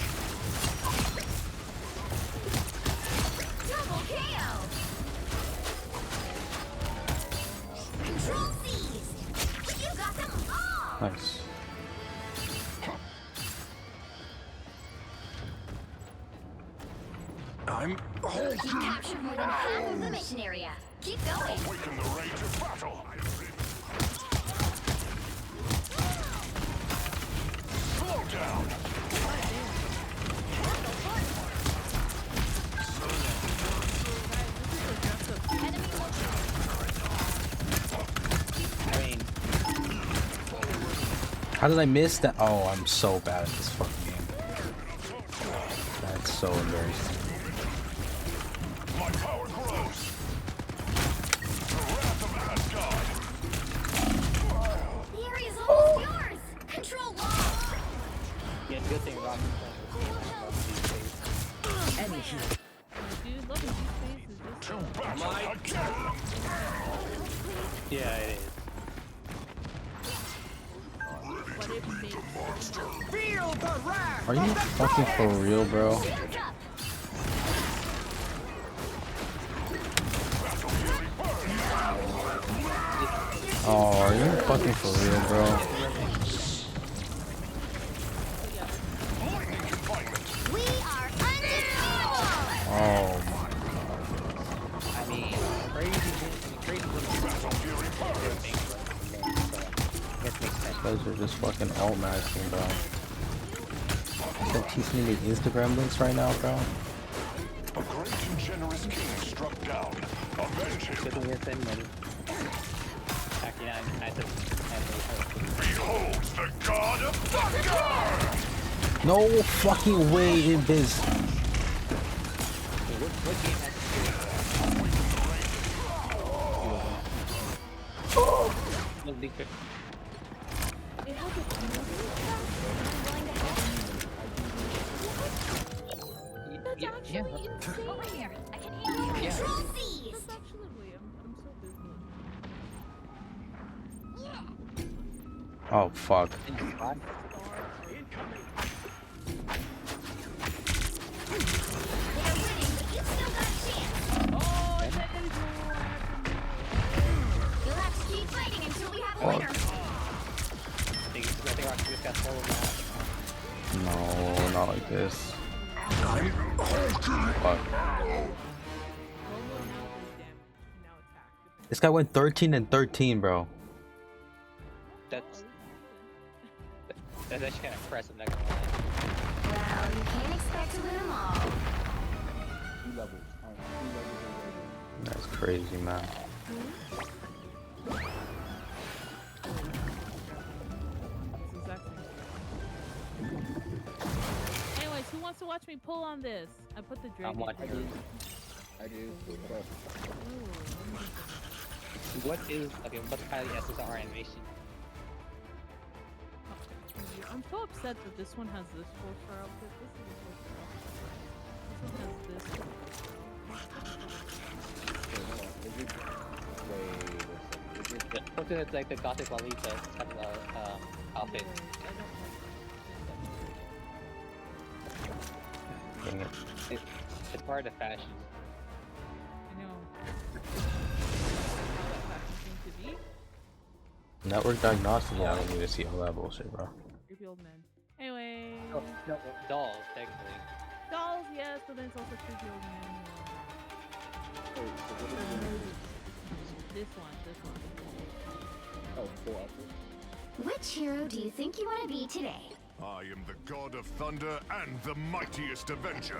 Double KO. Control seized. You got them all. Nice. I'm You captured more than half of the mission area. Keep going. awaken the rage of battle. Slow down. I mean, How did I miss that? Oh, I'm so bad at this fucking game. That's so embarrassing. My power grows. The wrath of Asgard. The area's almost yours. Control lost. yeah, it's a good thing Rocky Dude, look at these faces. Just To battle again. Yeah, it is. what it makes. Feel the wrath. Are you fucking for real, bro? Oh, are you fucking for real, bro? We are undefeatable. Oh I mean, crazy my guys are just fucking alt maxing, bro. They're teaching me Instagram links right now, bro. A great and generous king struck down. Avenge him. Good thing you're sending money. Actually, I have to. Behold the god of thunder! No fucking way, Invis. What game has no big pick. That's actually insane. Over here. I can hear you. Yeah. Control seized. That's actually, I'm so busy. Oh fuck. They're winning, but you still got a chance. Oh, I said there's more. You'll have to keep fighting until we have a winner. I think Rocky just got full of that. No, not like this. Fuck. This guy went 13 and 13, bro. That's actually kind of impressive, not gonna lie. Well, you can't expect to win them all. That's crazy, man. Anyways, who wants to watch me pull on this? I put the dragon. I'm watching. I do. What is okay? What's highly SSR animation? I'm so upset that this one has this 4-star outfit. This is a 4-star. This one has this. Something that's like the Gothic Lolita type of outfit. Dang it. It's part of the fashion. I know. How that fashion came to be. Network diagnostic? Yeah, I don't need to see all that bullshit, bro. Creepy old man. Anyway. No, dolls, technically. Dolls, yes, but then it's also creepy old man. This one. Oh, cool outfit. Which hero do you think you want to be today? I am the god of thunder and the mightiest avenger.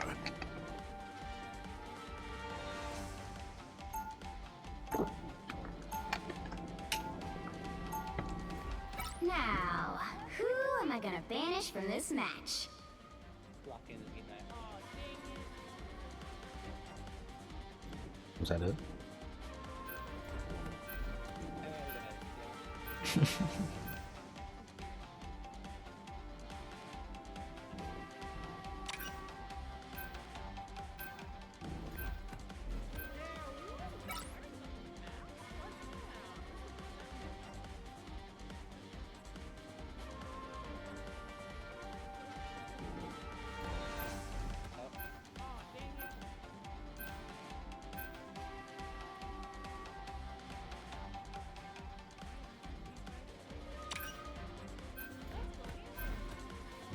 Now, who am I gonna banish from this match? Lock in the game match. Was that it?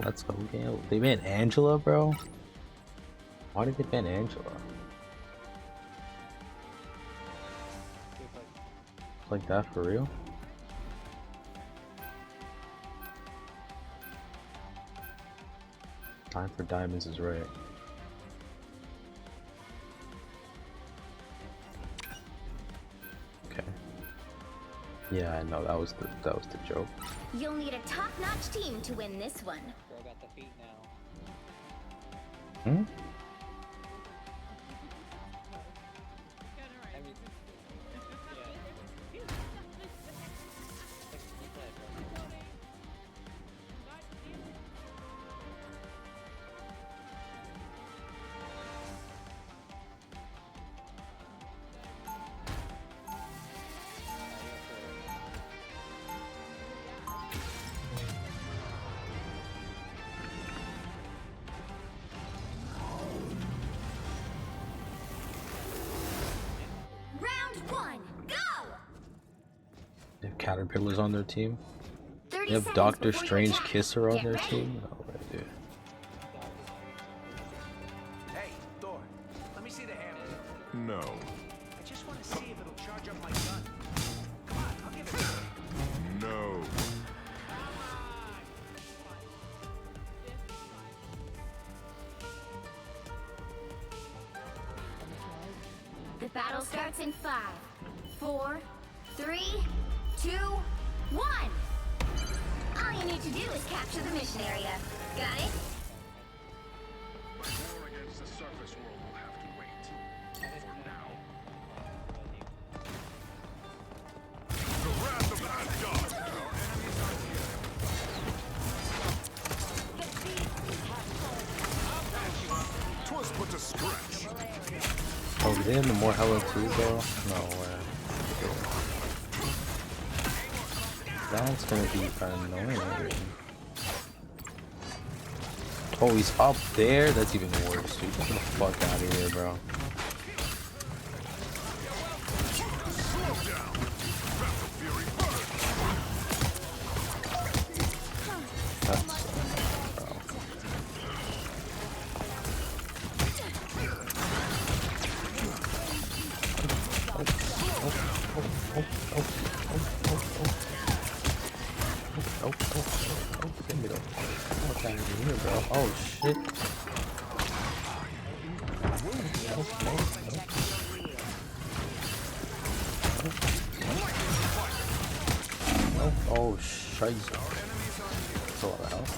Let's go, Gale. They banned Angela, bro? Why did they ban Angela? Like that for real? Time for diamonds is right. Okay. Yeah, I know that was the joke. You'll need a top-notch team to win this one. Bro got the feet now. Hmm? They have Caterpillars on their team. They have Doctor Strange Kisser on their team. No way, dude. Hey, Thor, let me see the hammer. No. I just want to see if it'll charge up my gun. Come on, I'll give it to you. No. The battle starts in 5, 4, 3, 2, 1. All you need to do is capture the mission area. Got it? My war against the surface world will have to wait. For now. The wrath of Asgard! Twas but a scratch. Oh, we did the more Hella 2 though? No way. That's gonna be annoying. Oh, he's up there? That's even worse, dude. Get the fuck out of here, bro. That's bro. Get me the fuck out of here, bro. Oh shit. Oh, shite. That's a lot of health.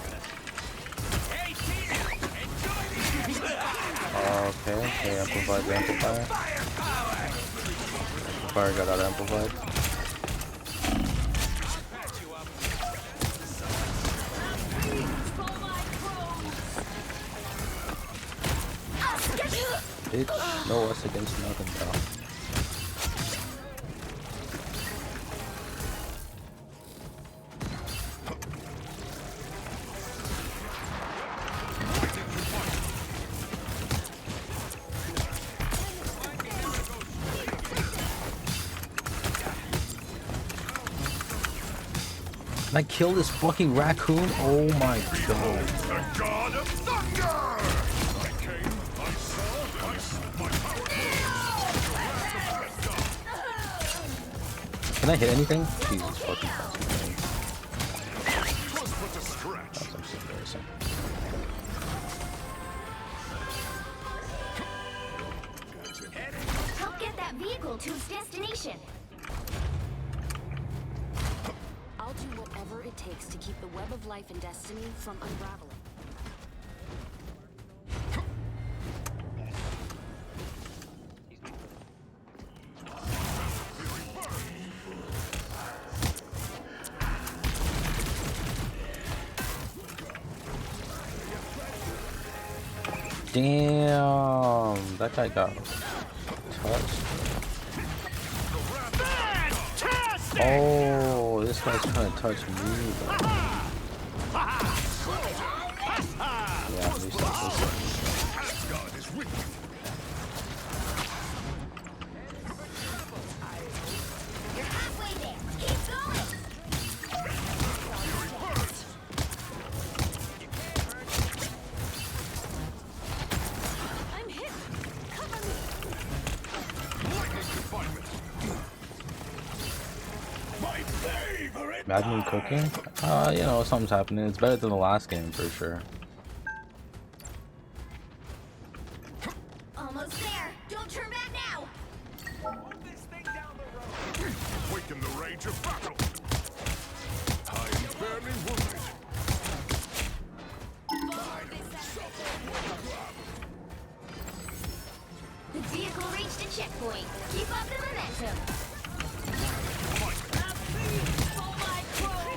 Okay, amplified the amplifier. Amplifier got out amplified. Bitch, no us against nothing, bro. Can I kill this fucking raccoon? Oh my god. The god of thunder! I came, I saw, I set my power. Can I hit anything? Jesus fucking Christ. Was but a scratch. That's actually embarrassing. Help get that vehicle to its destination. I'll do whatever it takes to keep the web of life and destiny from unraveling. Damn, that guy got touched. Oh, this guy's trying to touch me, bro. Yeah, at least that's this. God is with you. You're halfway there. Keep going. I'm hit. Cover me. Lightning confinement. My favorite. Mad Moon cooking? You know, something's happening. It's better than the last game for sure. Almost there. Don't turn back now. Awaken the rage of battle. I am barely wounded. The vehicle reached a checkpoint. Keep up the momentum.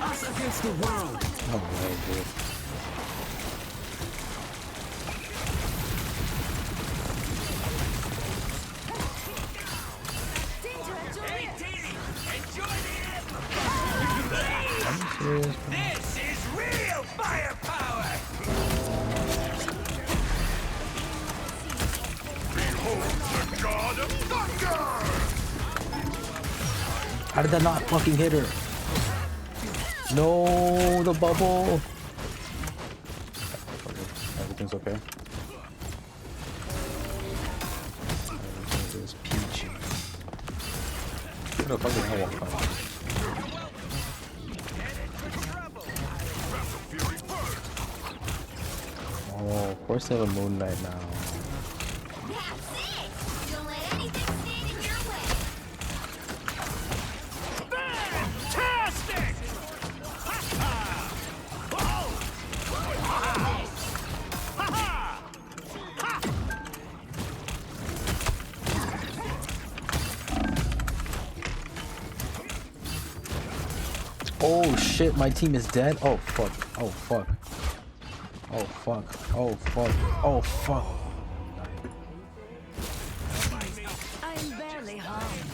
Us against the world. No way, dude. Serious, bro? This is real firepower. Behold the god of thunder! How did that not fucking hit her? No, the bubble. Everything's okay. Everything is peachy. What the fuck is hell? Oh, of course they have a Moon Knight now. That's it. Don't let anything stand in your way. Fantastic! Oh shit, my team is dead. Oh fuck. Oh fuck. Oh fuck. Oh fuck. Oh fuck. I'm barely harmed.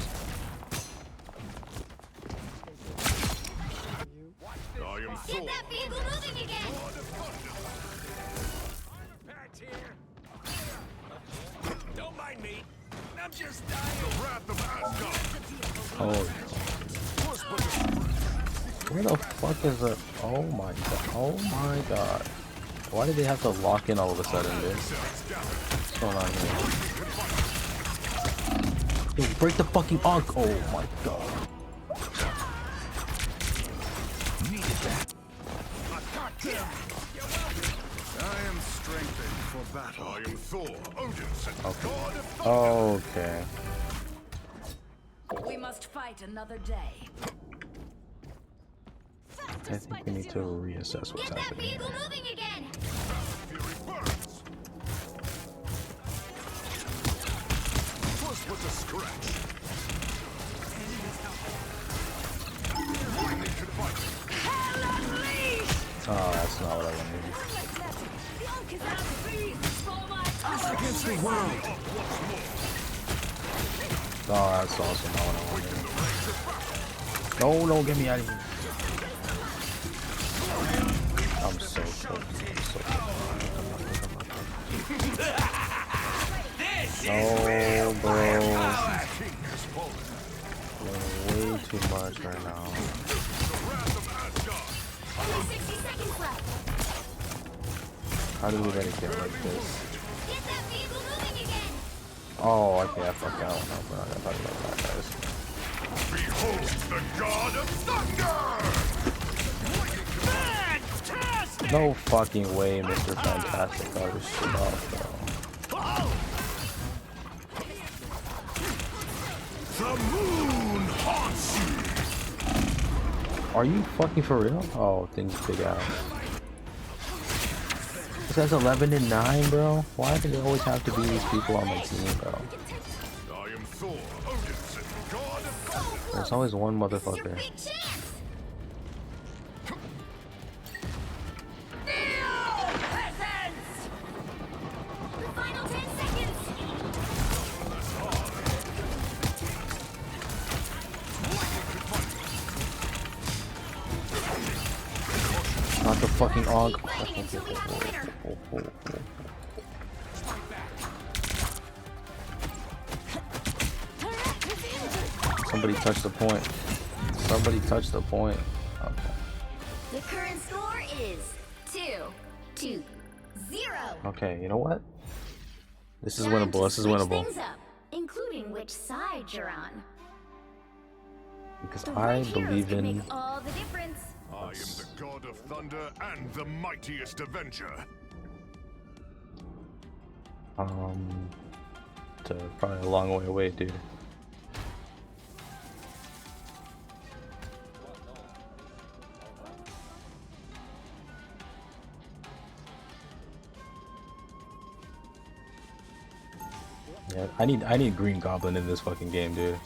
I am Get Thor. that vehicle moving again. Don't mind me. I'm just dying. The wrath of Asgard. Oh. Where the fuck is it? Oh my god. Oh my god. Why did they have to lock in all of a sudden, dude? What's going on here? Yo, break the fucking arc. Oh my god. I am strengthened for battle. I am Thor, Odin's god of thunder. Okay. We must fight another day. I think we need to reassess what's happening. Vehicle moving again. First with a scratch. Oh, that's not what I wanted. Against the world. Oh, that's also not what I wanted. No, no, get me out of here. I'm so close. I'm so close. No, bro. Doing way too much right now. Only 60 seconds left. How do we let it get like this? Get that vehicle moving again. Oh, okay, I fucked that one up. We're not gonna talk about that, guys. Behold the god of thunder! Fantastic! No fucking way, Mr. Fantastic got his shit off, bro. The moon haunts you! Are you fucking for real? Oh, things big ass. This has 11 and 9, bro. Why do they always have to be these people on my team, bro? I am Thor, Odinson, god of thunder! There's always one motherfucker. Big chance. The final 10 seconds. Not the fucking Aug. Somebody touched the point. Somebody touched the point. Okay. The current score is 2-0. Okay, you know what? This is winnable. This is winnable. Things up, including which side you're on. Because The I right heroes believe can in. make all the difference. I am the god of thunder and the mightiest avenger. To probably a long way away, dude. Yeah, I need Green Goblin in this fucking game, dude.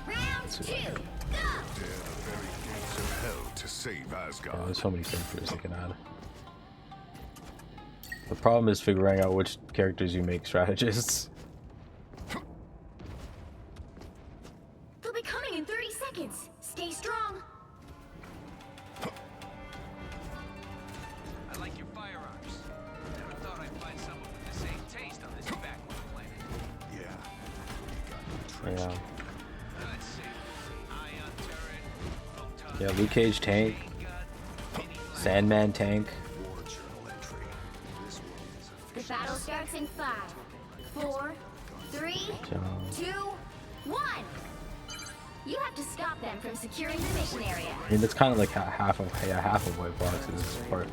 Round 2, go! Dare the very gates of hell to save Yeah, Asgard. there's so many characters they can add. The problem is figuring out which characters you make strategists. They'll be coming in 30 seconds. Stay strong. I like your firearms. Never thought I'd find someone with the same taste on this backward planet. Yeah. Let's see. Ion turret, photon Yeah, Luke Cage tank. Sandman tank. The battle starts in 5, 4, 3, 2, 1. You have to stop them from securing the mission area. I mean, that's kind of like half of White Box's part.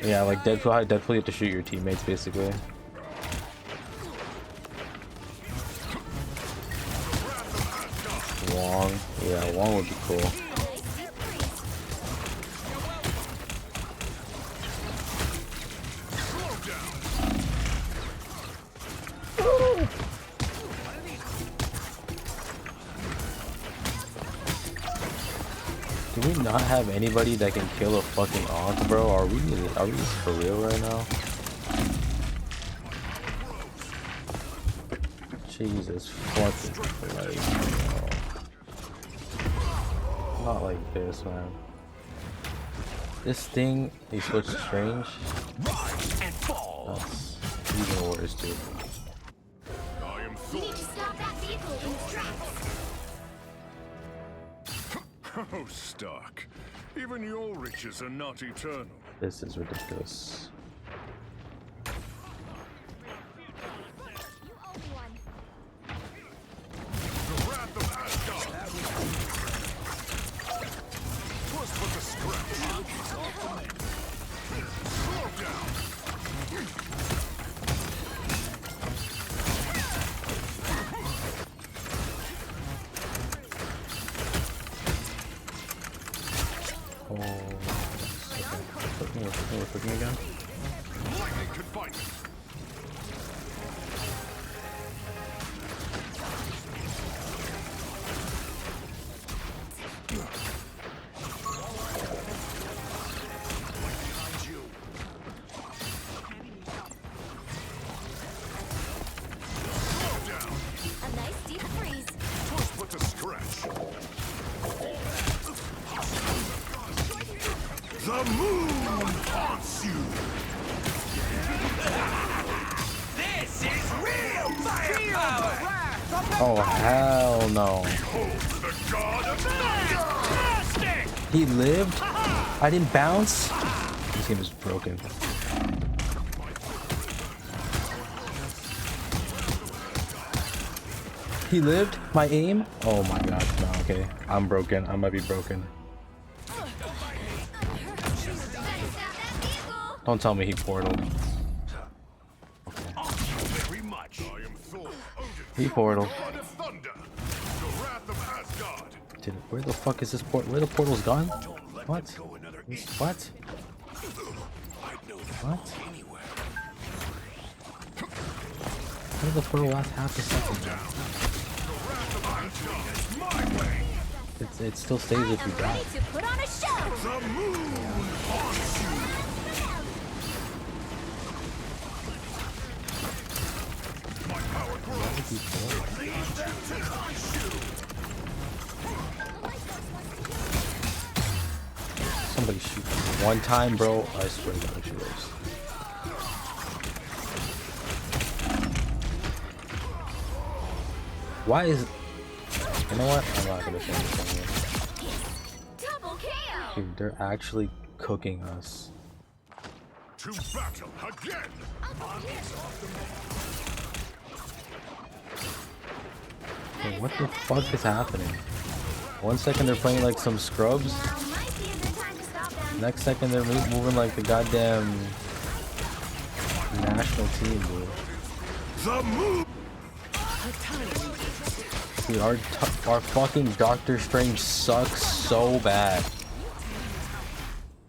Yeah, like Deadpool you have to shoot your teammates basically. Wong, yeah, Wong would be cool. Do we not have anybody that can kill a fucking Ankh, bro? Are we just for real right now? Jesus fucking Christ, bro. Not like this, man. This thing, he switched strange. That's even worse, dude. We need to stop that vehicle in its tracks. Oh, Stark. Even your riches are not eternal. This is ridiculous. The wrath of Asgard. First with the scratch. Slow down. Oh, okay. We're cooking again. Lightning confinement. A nice deep freeze. Push put to stretch. The moon haunts you. This is real firepower! Oh hell no! The god of thunder. He lived. I didn't bounce. This game is broken. He lived? My aim? Oh my god, no, okay. I'm broken. I might be broken. Don't tell me he portaled. Very much. I am Thor, Odin, He portaled. god of thunder. The wrath of Asgard. Dude, where the fuck is this port? Where the portal's gone? What? What? What? Where the portal last half a second? It still stays if you die. To put on a show. The moon haunts you. My power Somebody shoot me. One time, bro. I swear to God, she lives. Why is... You know what? I'm not gonna say anything here. Double KO. Dude, they're actually cooking us. to battle again. Wait, what the fuck is happening? 1 second they're playing like some scrubs. Next second they're moving like the goddamn national team, dude. The move. Dude, our fucking Doctor Strange sucks so bad.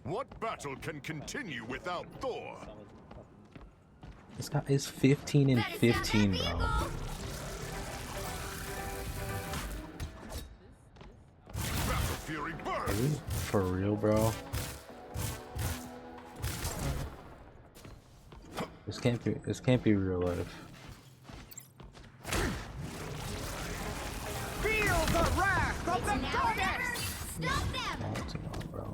What battle can continue without Thor? This guy is 15 and 15, bro. Fury burn. Are you for real, bro? This can't be real life. Feel the wrath of the goddess! Stop them! What's going on, bro?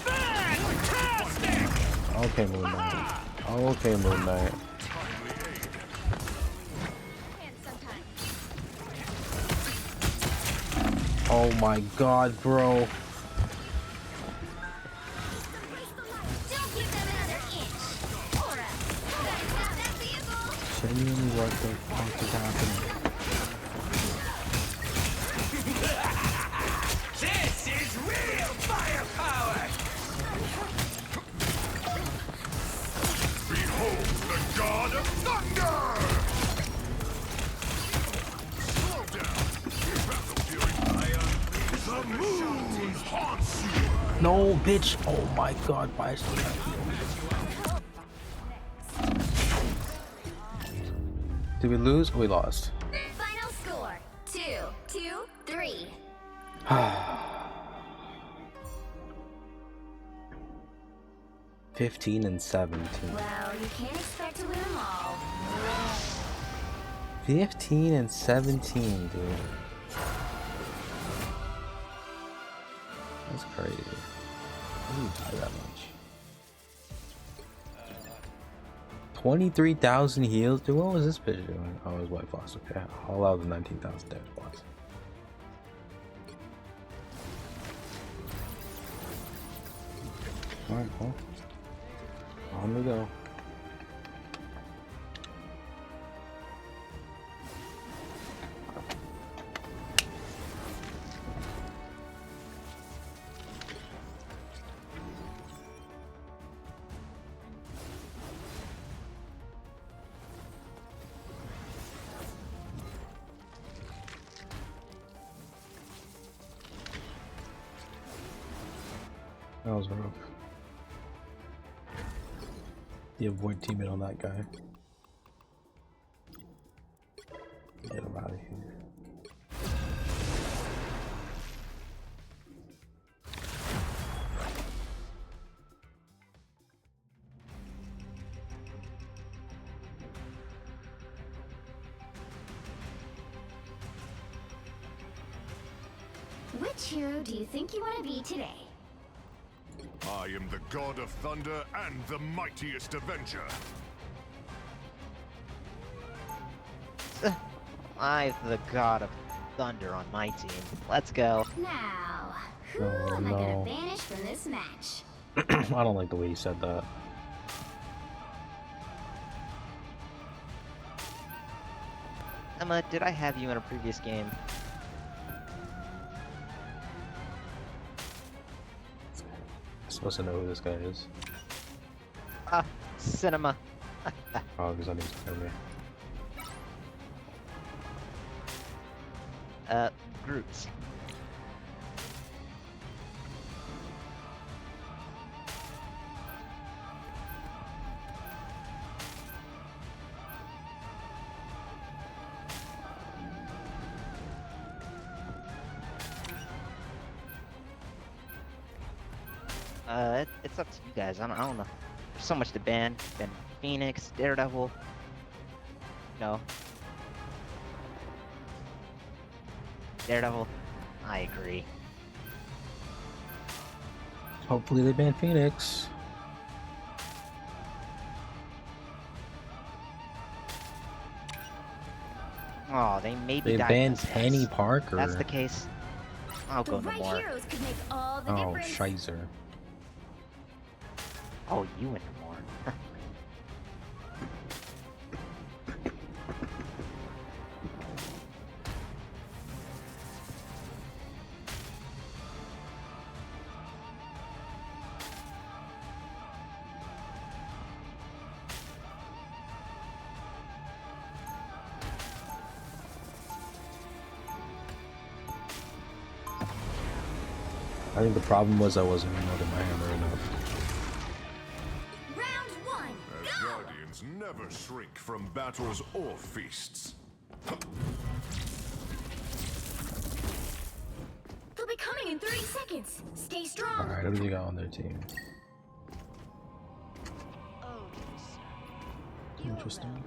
Fantastic! Okay, Moon Knight. Okay, Moon Knight. Oh my god, bro. Genuinely, what the fuck is happening? This is real firepower! Behold the god of thunder! Slow down. Battle Fury Iron. The moon haunts you. No, bitch. Oh my god, why is that? Did we lose? We lost. Final score 2-2-3. 15 and 17. Well, you can't expect to win them all. 15 and 17, dude. That's crazy. How do you die that much? 23,000 heals? Dude, what was this bitch doing? Oh, it was White Fox. Okay, I'll allow the 19,000 damage blocks. Alright, well. On we go. That was rough. You avoid teaming on that guy. Get him out of here. Which hero do you think you want to be today? I am the god of thunder and the mightiest avenger. I'm the god of thunder on my team. Let's go. Now, who Oh, am I no. gonna banish from this match? I don't like the way you said that. Emma, did I have you in a previous game? I'm supposed to know who this guy is. Ah, cinema. Oh, because I need to find me. Groots. It's up to you guys. I don't know. There's so much to ban. Ban Phoenix, Daredevil. No. Daredevil. I agree. Hopefully they ban Phoenix. Oh, they maybe They banned Penny Parker. That's the case. I'll go no right more. heroes could make all the Oh, difference. Shizer. Oh, you went no more. I think the problem was I wasn't reloading my hammer enough. Round one. As guardians never shrink from battles or feasts. They'll be coming in 30 seconds. Stay strong. Alright, who do you got on their team? Interesting.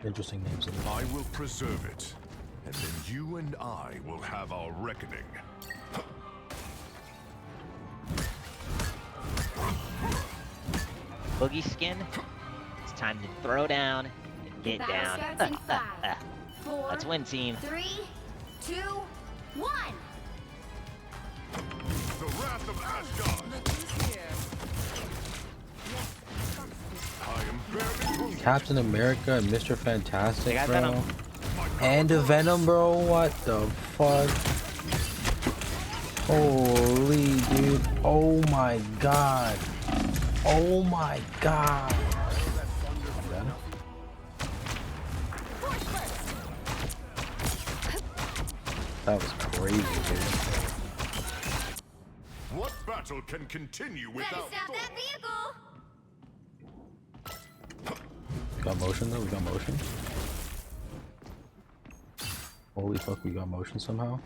Interesting names in there. I will preserve it, and then you and I will have our reckoning. Boogie skin. It's time to throw down and get Battle down. starts in 5, 4, Let's win, team. 3, 2, 1. The wrath of Asgard. I am barely wounded. Captain America and Mr. Fantastic, They got bro. Venom. And a Venom, bro. What the fuck? Holy dude. Oh my god. Oh my god. That was crazy, dude. What battle can continue Better without stop Thor? that vehicle. We got motion though? We got motion? Holy fuck, we got motion somehow?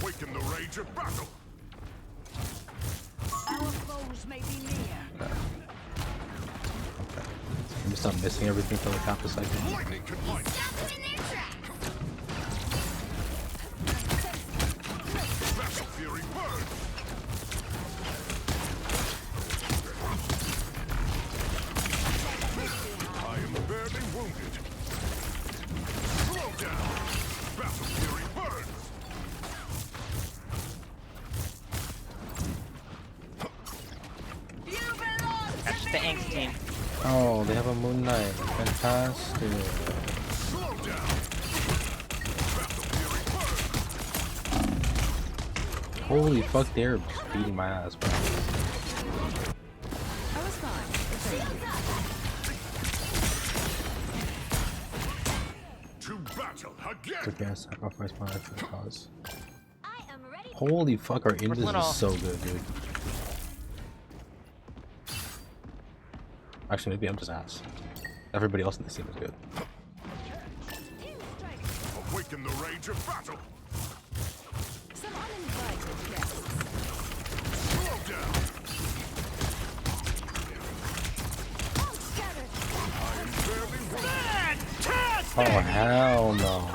Awaken the rage of battle. Our foes may be near. Let me stop missing everything for like half a second. Lightning can light. Stop them in their tracks. Battle fury burn. I am barely wounded. Slow down. Battle fury burns. That's the Angst team. Oh, they have a Moon Knight. Fantastic. Slow down. Battle fury burns. Holy fuck, they're beating my ass, bro. I was fine. To battle again. Took me a sacrifice my life for the cause. I Holy fuck, our invis Little. is so good, dude. Actually, maybe I'm just ass. Everybody else in this team is good. Awaken the rage of battle. Some uninvited guests. Slow down. All scattered. I am fairly Oh hell no.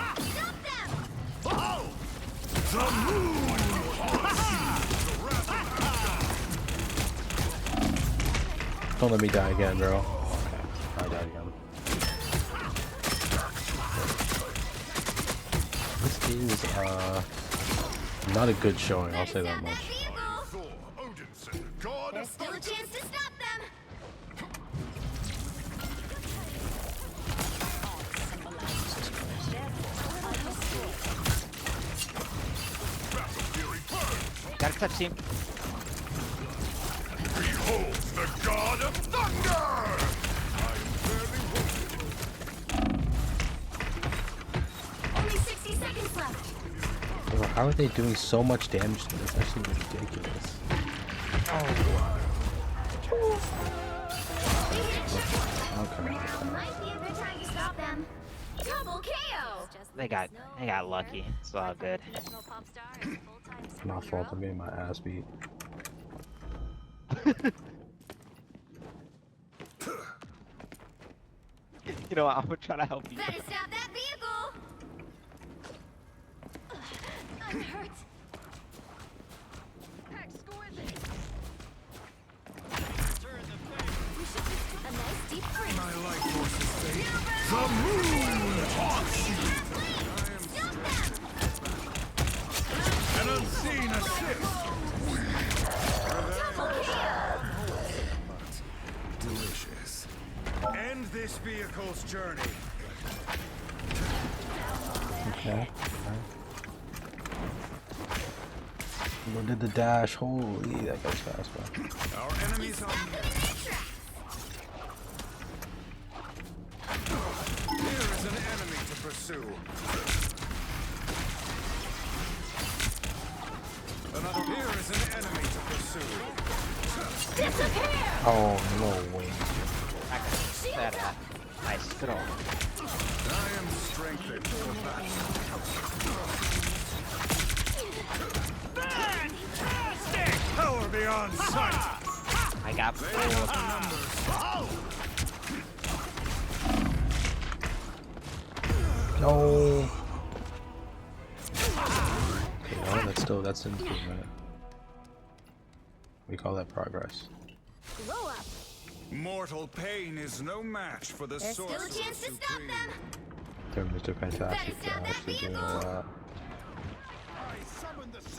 the moon haunts you. Don't let me die again, bro. Okay, I died again. This is not a good showing, I'll say that much. Thor, Odinson, God There's of still a chance to stop them. battle fury burn. Gotta touch team. Behold the God of Thunder! I am fairly wounded. Only 60 seconds left. Bro, how are they doing so much damage to this? That's actually ridiculous. Okay. Now might be a good time to stop them. Double KO. They got lucky. It's all good. My fault, I'm getting my ass beat. You know what? I'm gonna try to help you. Better stop that vehicle. I'm hurt. We should just take a nice deep breath. My life force's fate. The moon haunts you. An unseen assist. Delicious. End this vehicle's journey. Okay. What did the dash? Holy, that goes fast, bro. Our enemies on. Here is an enemy to pursue. Another. Here is an enemy to pursue. Disappear. Oh, no way. That nice throw. I am strengthened for battle. Fantastic! Power beyond sight! I got No. Okay, no, that's an improvement. We call that progress. Blow up. Mortal pain is no match for the There's still a sorcerer chance to stop supreme. them. They're Mr. Fantastic for actually doing a lot.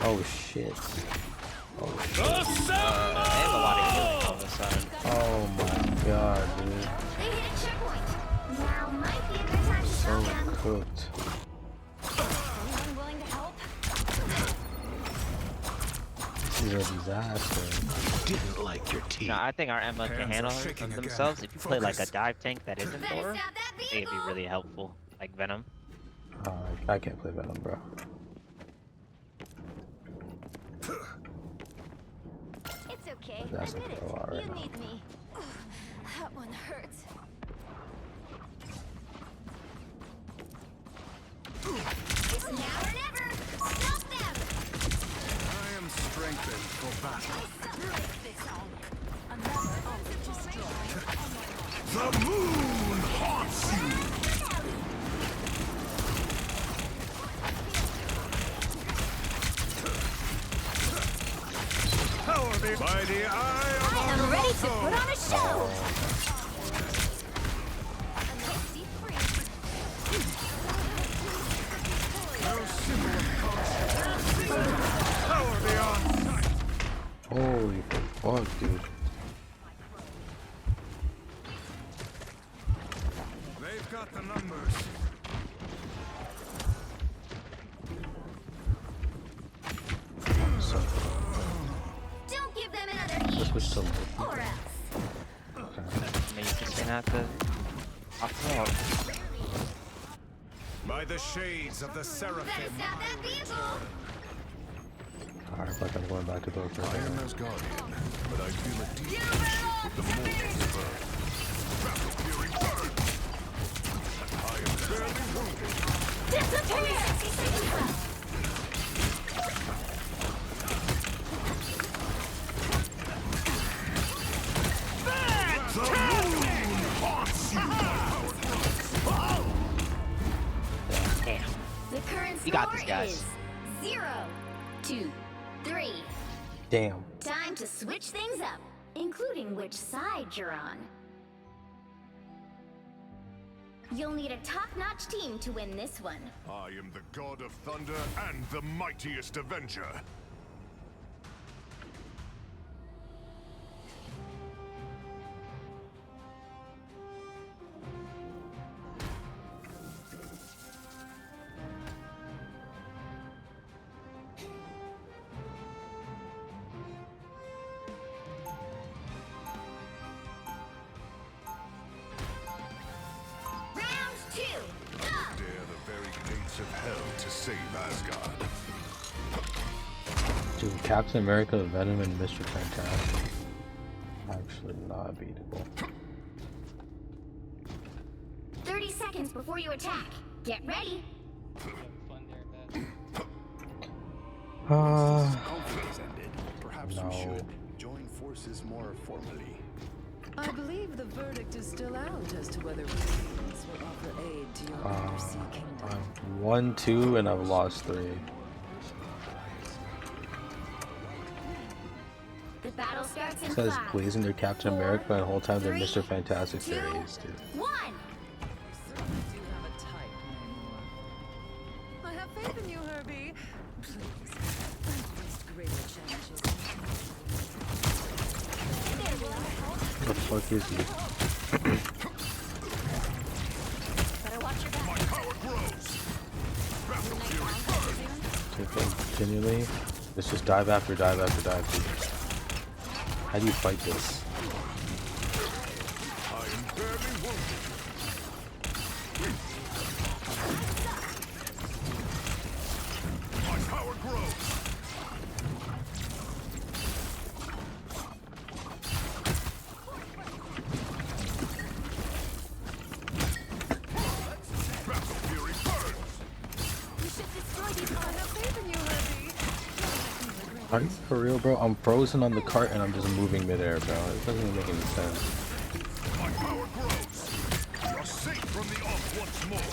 Oh shit. Oh shit. they have a lot of healing all of a sudden. Oh my god, dude. They hit a checkpoint. Now might be a good time to So stop them. cooked. Anyone willing to help? This is a disaster. Didn't like your teeth. No, I think our Emma can Hands are handle shaking again. themselves. If you play like a Focus. dive tank that isn't Better Thor, stop that I think it'd be vehicle. really helpful. Like Venom. I can't play Venom, bro. It's okay. That's Admit it. a lot right You now. need me. That one hurts. It's now or never. Stop them. I am strengthened for battle. The moon haunts you. Power be by the eye of I am ready to put on a show. power beyond sight. Holy fuck, dude. They've got the numbers. So, Don't give them another let's inch. switch to Loki. Or else. Okay. Maybe just gonna have to opt out. By the shades of the Better seraphim. stop that vehicle. Alright, like I'm going back to the I am Asgardian, but I feel a deep kinship with the mortals of Earth. Battle Fury burn! I am barely wounded. Disappear! The moon haunts you! Damn. The current You got score this, guys. is 0-2-3. Damn. Time to switch things up, including which side you're on. You'll need a top-notch team to win this one. I am the god of thunder and the mightiest avenger. Round 2, go! Dare the very gates of hell to save Asgard. Dude, Captain America, Venom, and Mr. Fantastic. Actually not beatable. 30 seconds before you attack. Get ready. Conflict's ended. Perhaps No. we should join forces more formally. I believe the verdict is still out as to whether Radiance will offer aid to your undersea kingdom. I'm 1-2 and I've lost 3. The battle starts in It says 5, blazing their Captain America and the whole time they're Mr. Fantastic 2, series, dude. 1. Certainly do have a type, Namor. I have faith in you, Herbie. Please, don't waste greater challenges. What the fuck is he? Better watch your back. My power grows. Battle Fury burn! Continually. Let's just dive after dive after dive, dude. How do you fight this? I am barely wounded. My power grows. Battle Fury burns. You should destroy these I have faith in you, Herbie. Are you for real, bro? I'm frozen on the cart and I'm just moving midair, bro. It doesn't even make any sense. My power grows. You're safe from the off once more.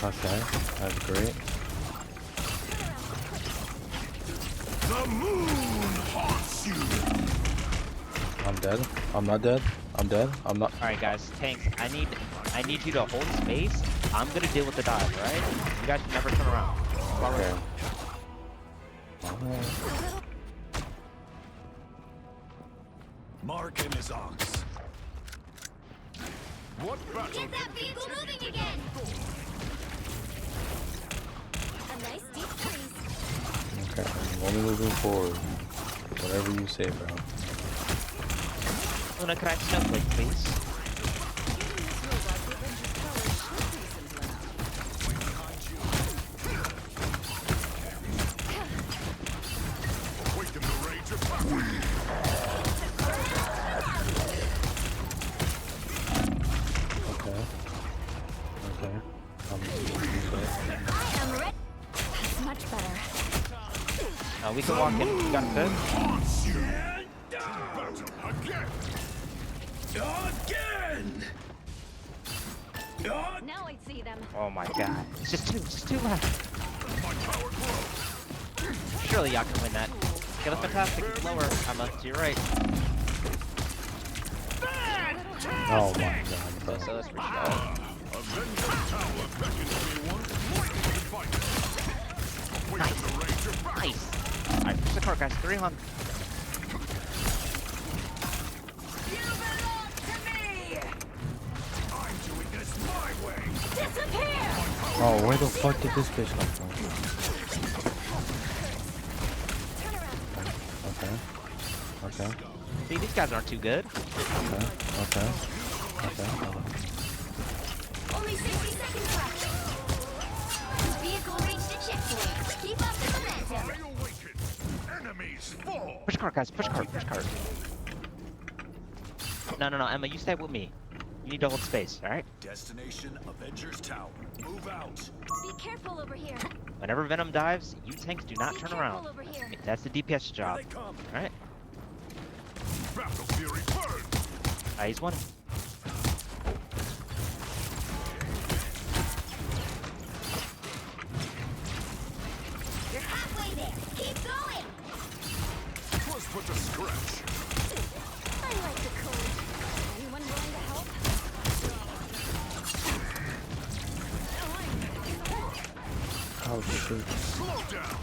Okay, that's great. The moon haunts you. I'm dead. I'm not dead. I'm dead. I'm not. Alright guys, tanks, I need you to hold space. I'm gonna deal with the dive, right? You guys should never turn around. Okay. Alright. Mark and his ox. What battle? Get that vehicle moving again! A nice deep freeze. Okay, I'm only moving forward. Whatever you say, bro. Luna, can I have snowflake, please? Awaken the rage of power. Okay. Okay. I am ready. That's much better. We can walk in. You got it good? Haunts you. Battle again. Now I see them. Oh my god. It's just two left. My power grows. Surely y'all can win that. Okay, that's fantastic. It's lower. I'm up to your right. Oh my god, bro. So let's reach out. Avenger Tower beckons me once more to fight. Awaken the rage of battle. Nice. Alright, push the cart, guys. 300. I'm doing this my way. Disappear! Oh, where the fuck did this bitch come from? Okay. Okay. See, these guys aren't too good. Okay. Okay. Okay. Only 60 seconds left. Vehicle reached a checkpoint. Keep up the momentum. I awaken. cart, guys. Push cart. Push cart. No, Emma, you stay with me. You need to hold space, all right? Destination Avengers Tower. Move out. Be careful over here. Whenever Venom dives, you tanks do not turn around. Over here. That's the DPS job. All right? Battle Fury burn! He's one. You're halfway there. Keep going. Was put to scratch. I like the cold. Anyone willing to help? Oh shit. Slow down.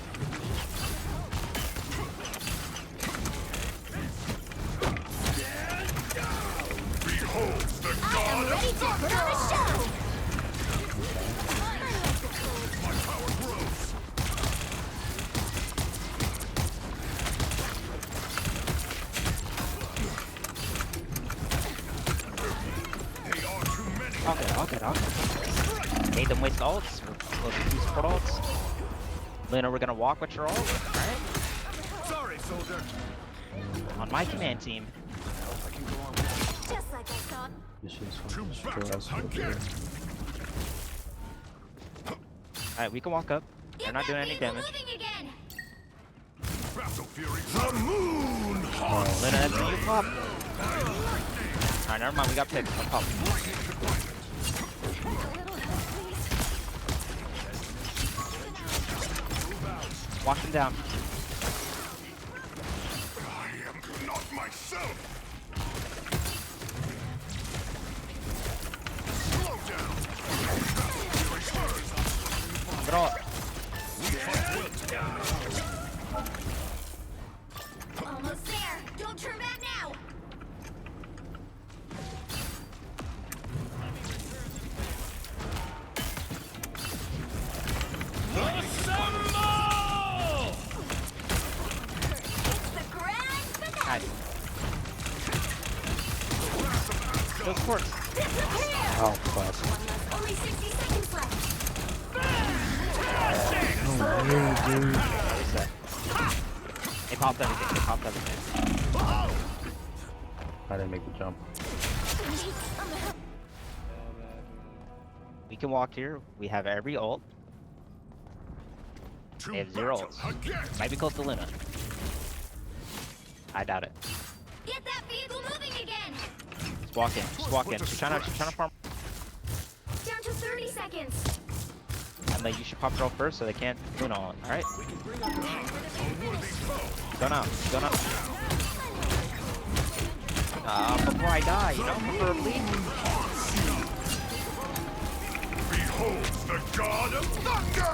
Behold the god of thunder! My power grows. They are too many. Okay. Made them waste ults. We'll use support ults. Luna, we're gonna walk with your ult. Alright? Sorry, soldier. On my command team. Just like I thought. This shit's fucking stressful. Alright, we can walk up. They're not doing any damage. Battle Fury. The moon haunts. Luna, that's when you pop. Alright, never mind. We got picked. I'll pop. Wash him down. I am not myself. Slow down. Throw it. Almost there. Don't turn back now. Nice. Go sports. Oh, classic. Only 60 seconds left. No way, dude. They popped everything. They popped everything. I didn't make the jump. We can walk here. We have every ult. They have 0 ults. Might be close to Luna. I doubt it. Get that vehicle moving again. Just walk in. Just walk in. She's trying to farm. Down to 30 seconds. And like you should pop girl first so they can't Luna on. Alright? Go now. Go now. Before I die, you know, preferably. Behold the god of thunder!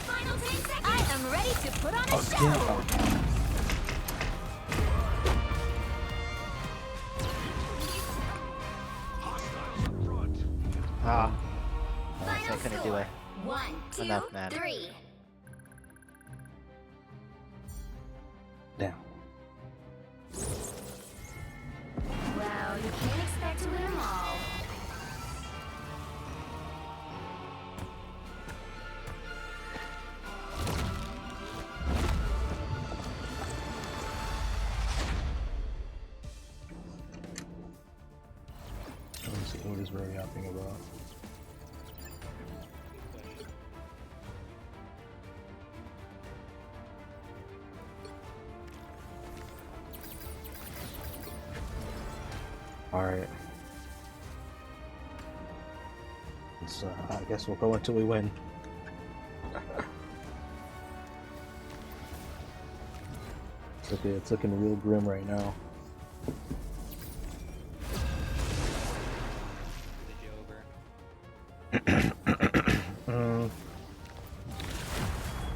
Final 10 seconds. I am ready to put on a show. I couldn't do it. 1, 2, Enough, man. 3. Down. Well, you can't expect to win them all. Let's see what is really happening about. Alright. I guess we'll go until we win. It's looking real grim right now.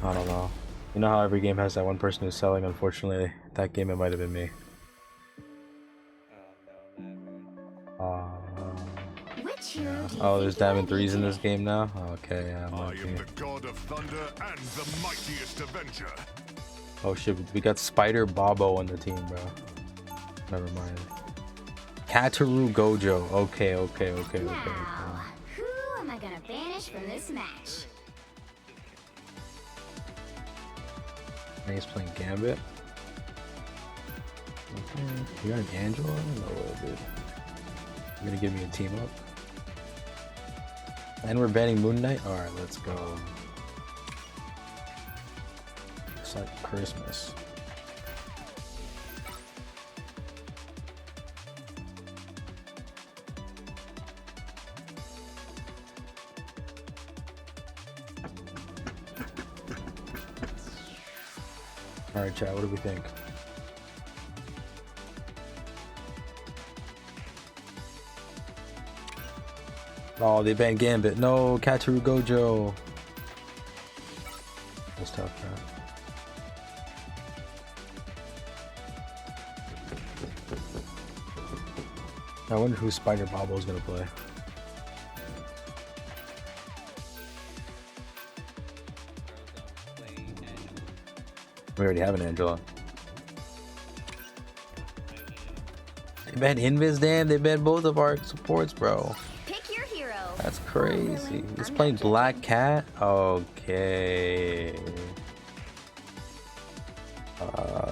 I don't know. You know how every game has that one person who's selling? Unfortunately, that game it might have been me. Oh, there's Diamond 3s in this game now? Okay, yeah. I am the god of thunder and the mightiest avenger. Oh shit, we got Spider Bobo on the team, bro. Never mind. Kataru Gojo. Okay. Now, who am I gonna banish from this match? And he's playing Gambit. Okay. You got an Angela? No way, dude. You're gonna give me a team up? And we're banning Moon Knight? Alright, let's go. It's like Christmas. Alright, chat, what do we think? Oh, they banned Gambit. No, Katsuru Gojo. That's tough, man. I wonder who Spider Bobble is gonna play. We already have an Angela. They banned Invis, damn. They banned both of our supports, bro. Pick your hero. That's crazy. He's playing Black Cat? Okay.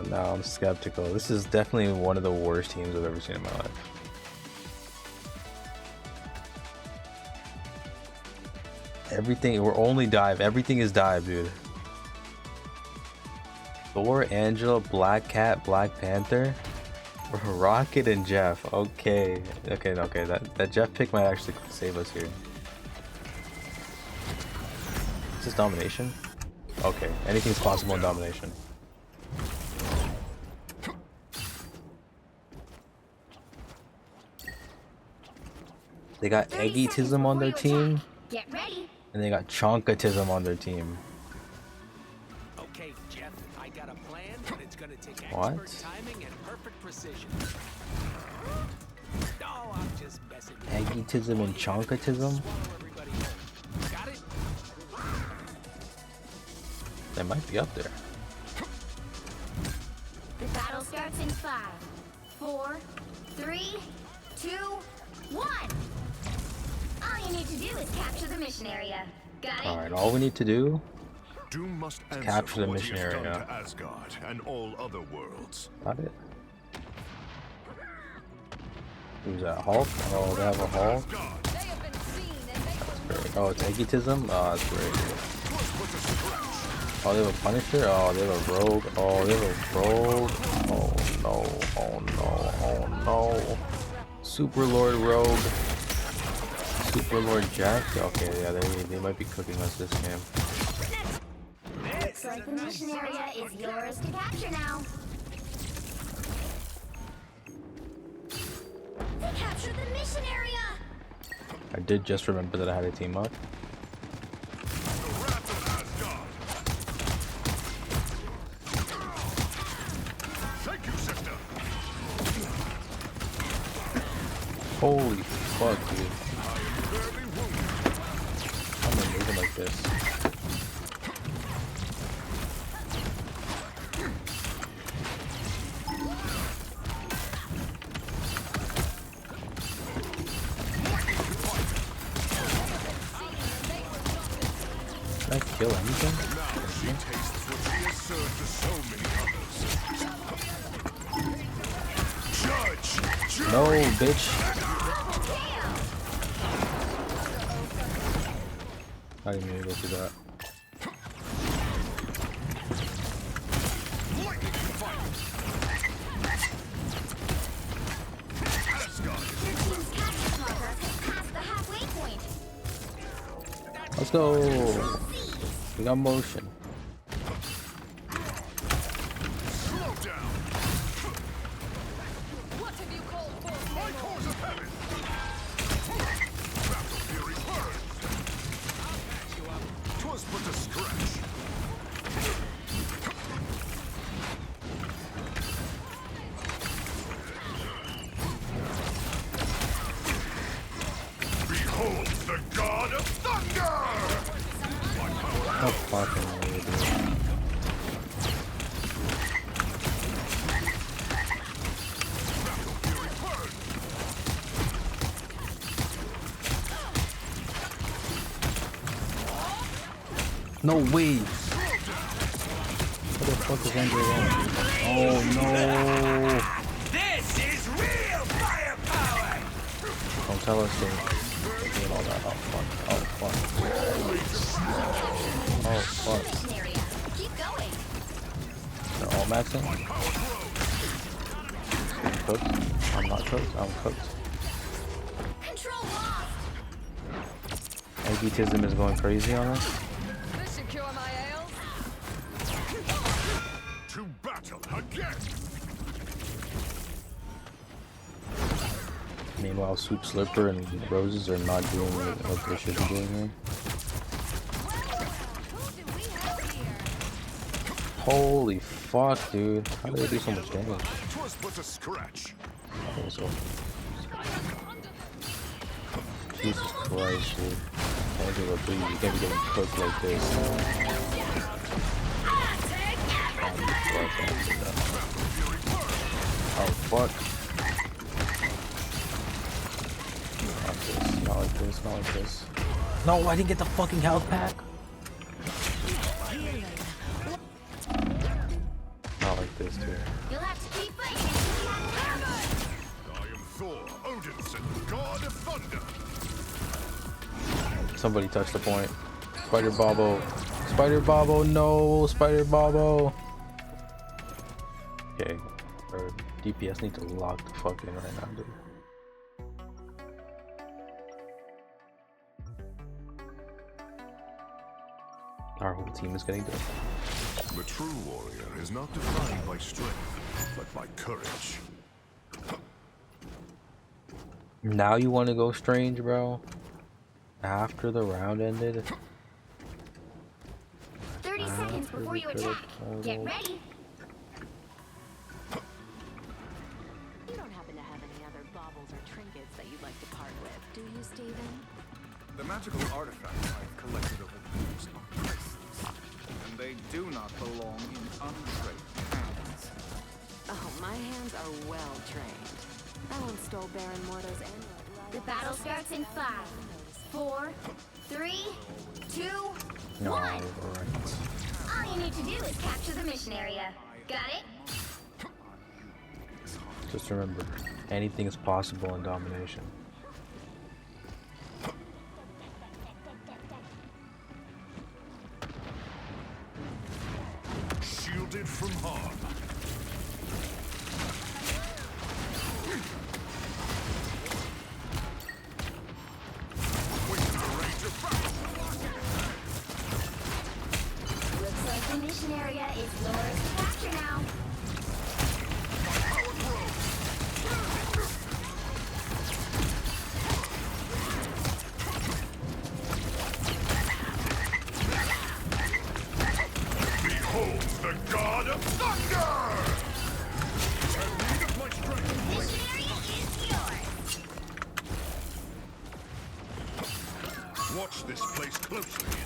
Now I'm skeptical. This is definitely one of the worst teams I've ever seen in my life. Everything, we're only dive. Everything is dive, dude. Thor, Angela, Black Cat, Black Panther, Rocket, and Jeff. Okay. Okay, that Jeff pick might actually save us here. Is this domination? Okay, anything's possible in domination. They got Eggytism on their team. Get ready. And they got Chonkatism on their team. Okay, Jeff, I got a plan, but it's gonna take What? expert timing and perfect precision. No, I'm just messing. Eggytism and Chonkatism? Got it? They might be up there. The battle starts in 5, 4, 3, 2, 1. All you need to do is capture the mission area. Got it? Alright, all we need to do Doom must is answer capture for the what mission he has done area. to Asgard and all other worlds. Got it. Who's that? Hulk? Oh, they have a Hulk? That's great. Oh, it's Eggytism? Oh, that's great. Oh, they have a Punisher? Oh, they have a Rogue? Oh, they have a Rogue? Oh no, oh no, oh no. Super Lord Rogue. Super Lord Jack? Okay, yeah, they might be cooking us this game. Looks like the mission area is yours to capture now. They captured the mission area! I did just remember that I had a team up. Thank you, sister. Holy fuck, dude. I'm not moving like this. Did I kill anything? Now she tastes what she has served to so many others. Judge! No, bitch. I didn't mean to go through that. Let's go. We got motion. Slow down. What have you called for? My cause of heaven. Battle fury burn. I'll patch you up. 'Twas but a scratch. Behold the god of thunder! Oh, fucking way, dude. No way! What the fuck is under there? Oh no! This is real firepower! Don't tell us to doing all that. Oh fuck. Oh fuck. Oh fuck. Keep going. They're all maxing? I'm cooked. I'm not cooked. I'm cooked. Control lost. ABTism is going crazy on us. This should cure my ails. To battle again! Meanwhile, Soup Slipper and Roses are not doing what they should be doing here. Holy fuck, dude. How do they do so much damage? Twas but a scratch. Okay, so... Jesus Christ, dude. Angela, please, you can't be getting cooked like this. Oh, fuck. Not like this, not like this. No, I didn't get the fucking health pack. Not like this, dude. You'll have to keep fighting. I am Thor, Odinson, God of Thunder. Somebody touched the point. Spider Bobbo. Spider Bobbo, no! Spider Bobbo! Okay. Our DPS need to lock the fuck in right now, dude. Our whole team is getting good. The true warrior is not defined by strength, but by courage. Now you want to go strange, bro? After the round ended? 30 seconds before you attack. Get ready. You don't happen to have any other baubles or trinkets that you'd like to part with, do you, Steven? The magical artifacts I've collected over the years are priceless, and they do not belong in untrained hands. Oh, my hands are well trained. I once stole Baron Mordo's amulet right The off battle his starts in chest. 5, 4, 3, 2, 1. Alright. All you need to do is capture the mission area. Got it? Just remember, anything is possible in domination. Shielded from harm. With the range of battle. Looks like the mission area is yours to capture now. Behold the God of Thunder! At need of my strength. Mission area is yours. Watch this place closely.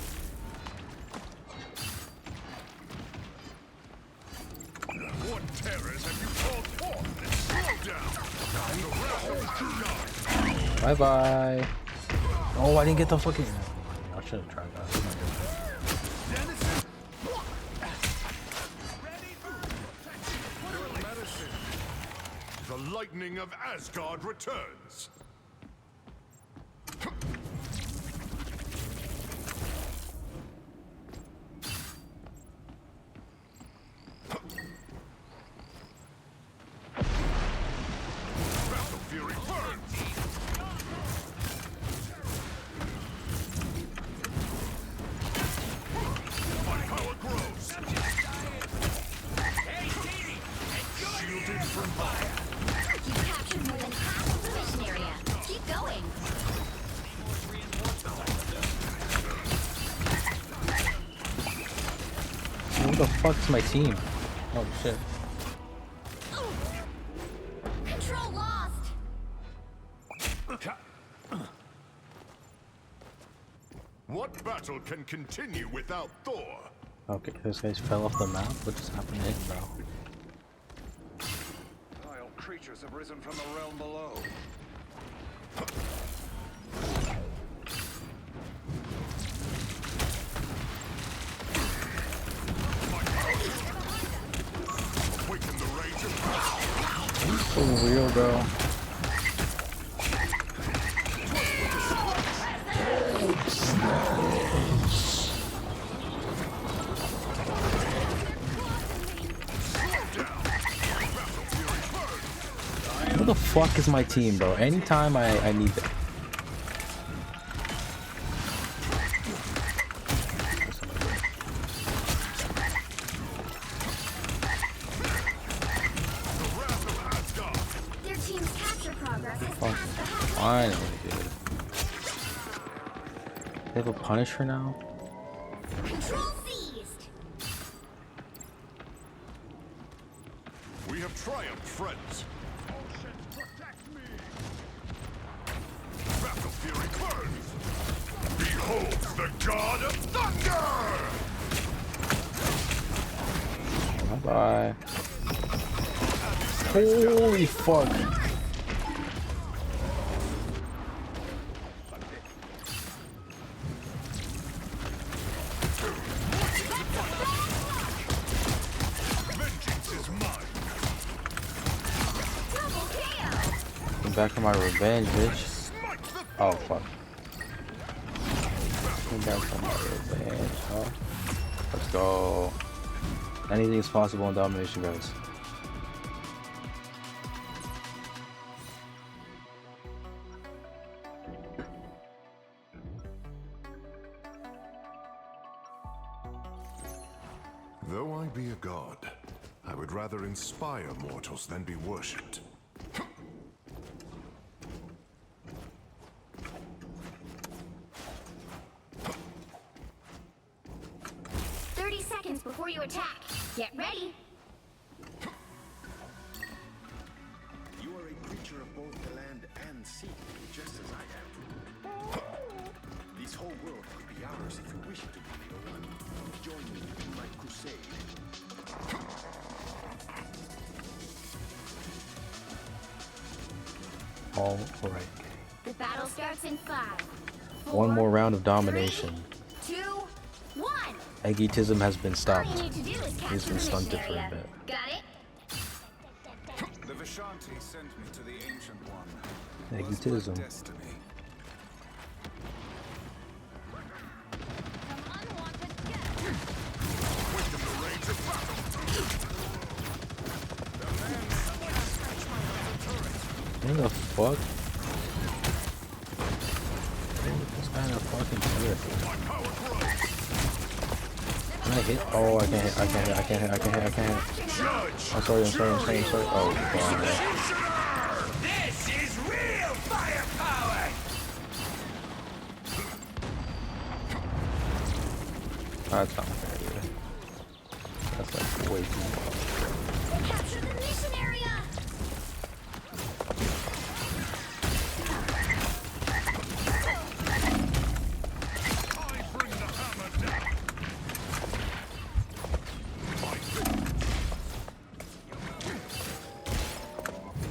What terrors have you called forth? Slow down! The wrath of Kunai! Bye bye. Oh, I didn't get the fucking. I should have tried that. The lightning of Asgard returns. Battle Fury burns. My power grows. Shielded from fire. You captured more than half of the mission area. Keep going. Who the fuck's my team? Oh shit. Control lost. What battle can continue without Thor? Okay, those guys fell off the map. What just happened in, bro? Vile creatures have risen from the realm below. bro. Where the fuck is my team, bro? Anytime I need them. Their team's capture progress is Fuck. past the halfway. Finally, dude. They have a Punisher now? Control seized. We have triumphed, friends. Battle Fury burns. Behold the God of Thunder! Bye-bye. Holy fuck. Vengeance is mine. I'm back for my revenge, bitch. Oh, fuck. I'm back for my revenge, huh? Let's go. Anything is possible in domination, guys. Though I be a god, I would rather inspire mortals than be worshipped. 30 seconds before you attack. Get ready. You are a creature of both the land and sea, just as I am. This whole world could be ours if we wish it to be, little one. Join me in my crusade. All right. The battle starts in 5. One more round of domination. 2, 1. Egotism has been All stopped. you need to do is He's capture been the stunted mission for a area. bit. Got it? The Vishanti sent me to the Ancient One. Egotism. Destiny. What the fuck? This kind of fucking turret. Can I hit? Oh, I can't hit. I can't hit. I can't hit. I can't hit. I can't hit. I'm sorry. I'm sorry. I'm sorry. I'm sorry. Oh, God. This is real firepower! That's not fair, dude. That's like way too much. Capture the mission area.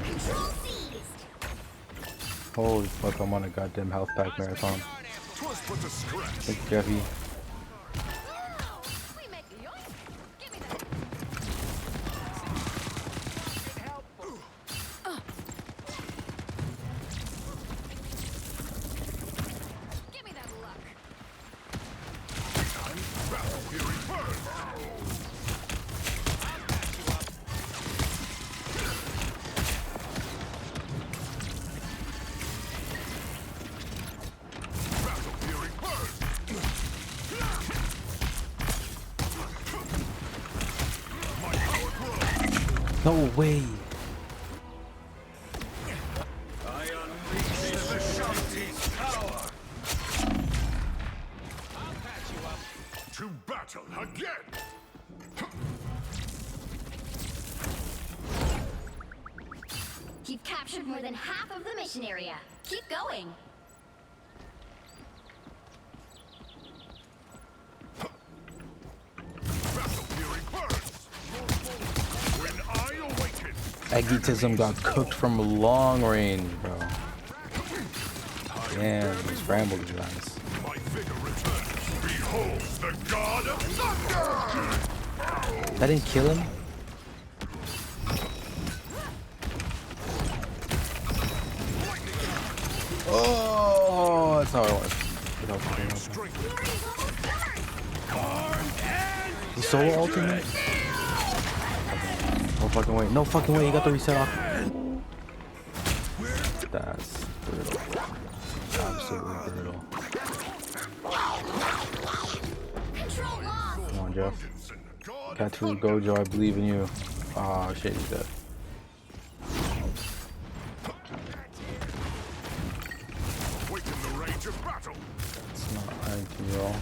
Control seized. Holy fuck, I'm on a goddamn health pack marathon. Thank you, Jeffy. No way. I unleash the Vishanti's power! I'll patch you up. To battle again! You've captured more than half of the mission area. Keep going. Egotism got cooked from long range, bro. Damn, he scrambled you guys. My vigor returns. Behold the God of Thunder! That didn't kill him? that's how I want. The solo ultimate? No fucking way. No fucking way. You got the reset off. That's brutal. Absolutely brutal. Come on, Jeff. Katu Gojo, I believe in you. Oh shit, he's dead. It's not ideal.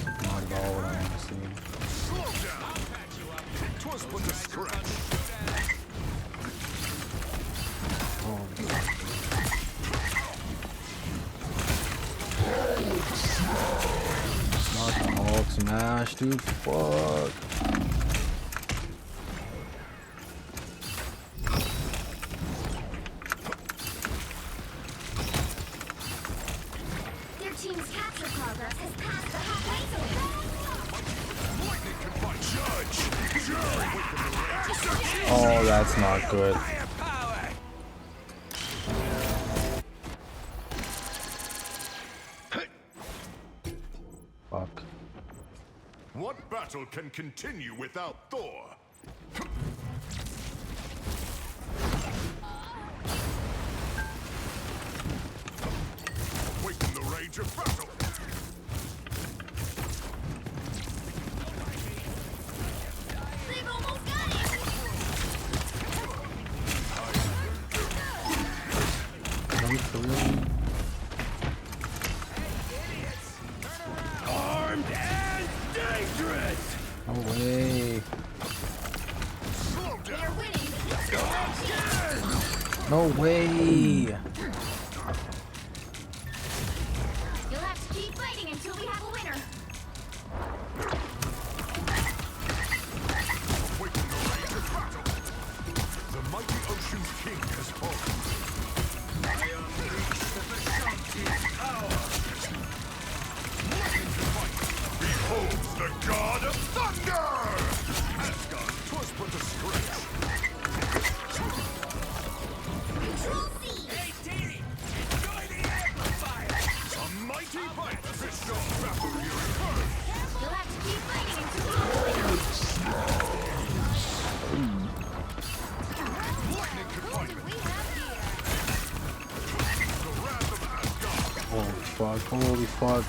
Not at all what I want to see. Not the Hulk smash, dude. Fuck. Their team's capture progress has passed the halfway zone. Oh, that's not good. Fuck. What battle can continue without Thor? Awaken the rage of battle! They've almost got it! 23. Armed and dangerous! No way. They're winning. No way. You'll have to keep fighting until we have a winner. Awaken the rage of battle! The mighty Ocean's King has fallen. I unleash the Vishanti's power! Behold the god of thunder! Asgard, 'twas but a stretch. Control C! Hey, Dee! Enjoy the amplifier! A mighty bite of his strong battle here in earth! You'll have to keep fighting until we have a winner. Lightning confinement! We have here. The wrath of Asgard! Holy fuck. Holy fuck.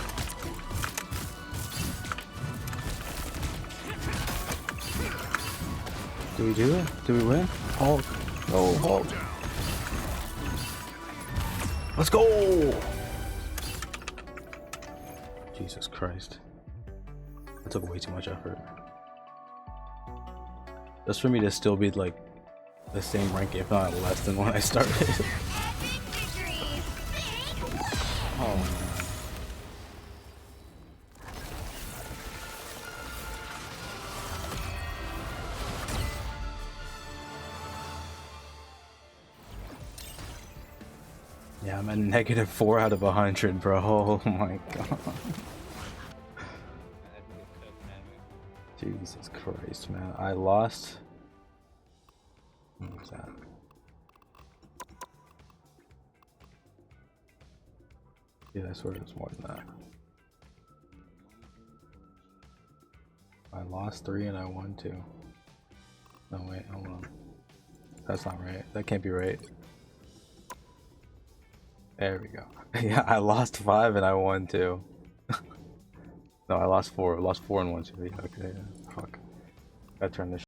Do we do it? Do we win? Hulk. No, Hulk. Let's go! Jesus Christ. That took way too much effort. Just for me to still be like the same rank, if not less than when I started. Oh man. Yeah, I'm at -4 out of 100, bro. Oh my god. Jesus Christ, man. I lost. What was that? Yeah, I swear it was more than that. I lost 3 and I won 2. No, wait, hold on. That's not right. That can't be right. There we go. Yeah, I lost 5 and I won 2. No, I lost 4. I lost 4 and 1 2. Yeah, okay, yeah. Fuck. Gotta turn this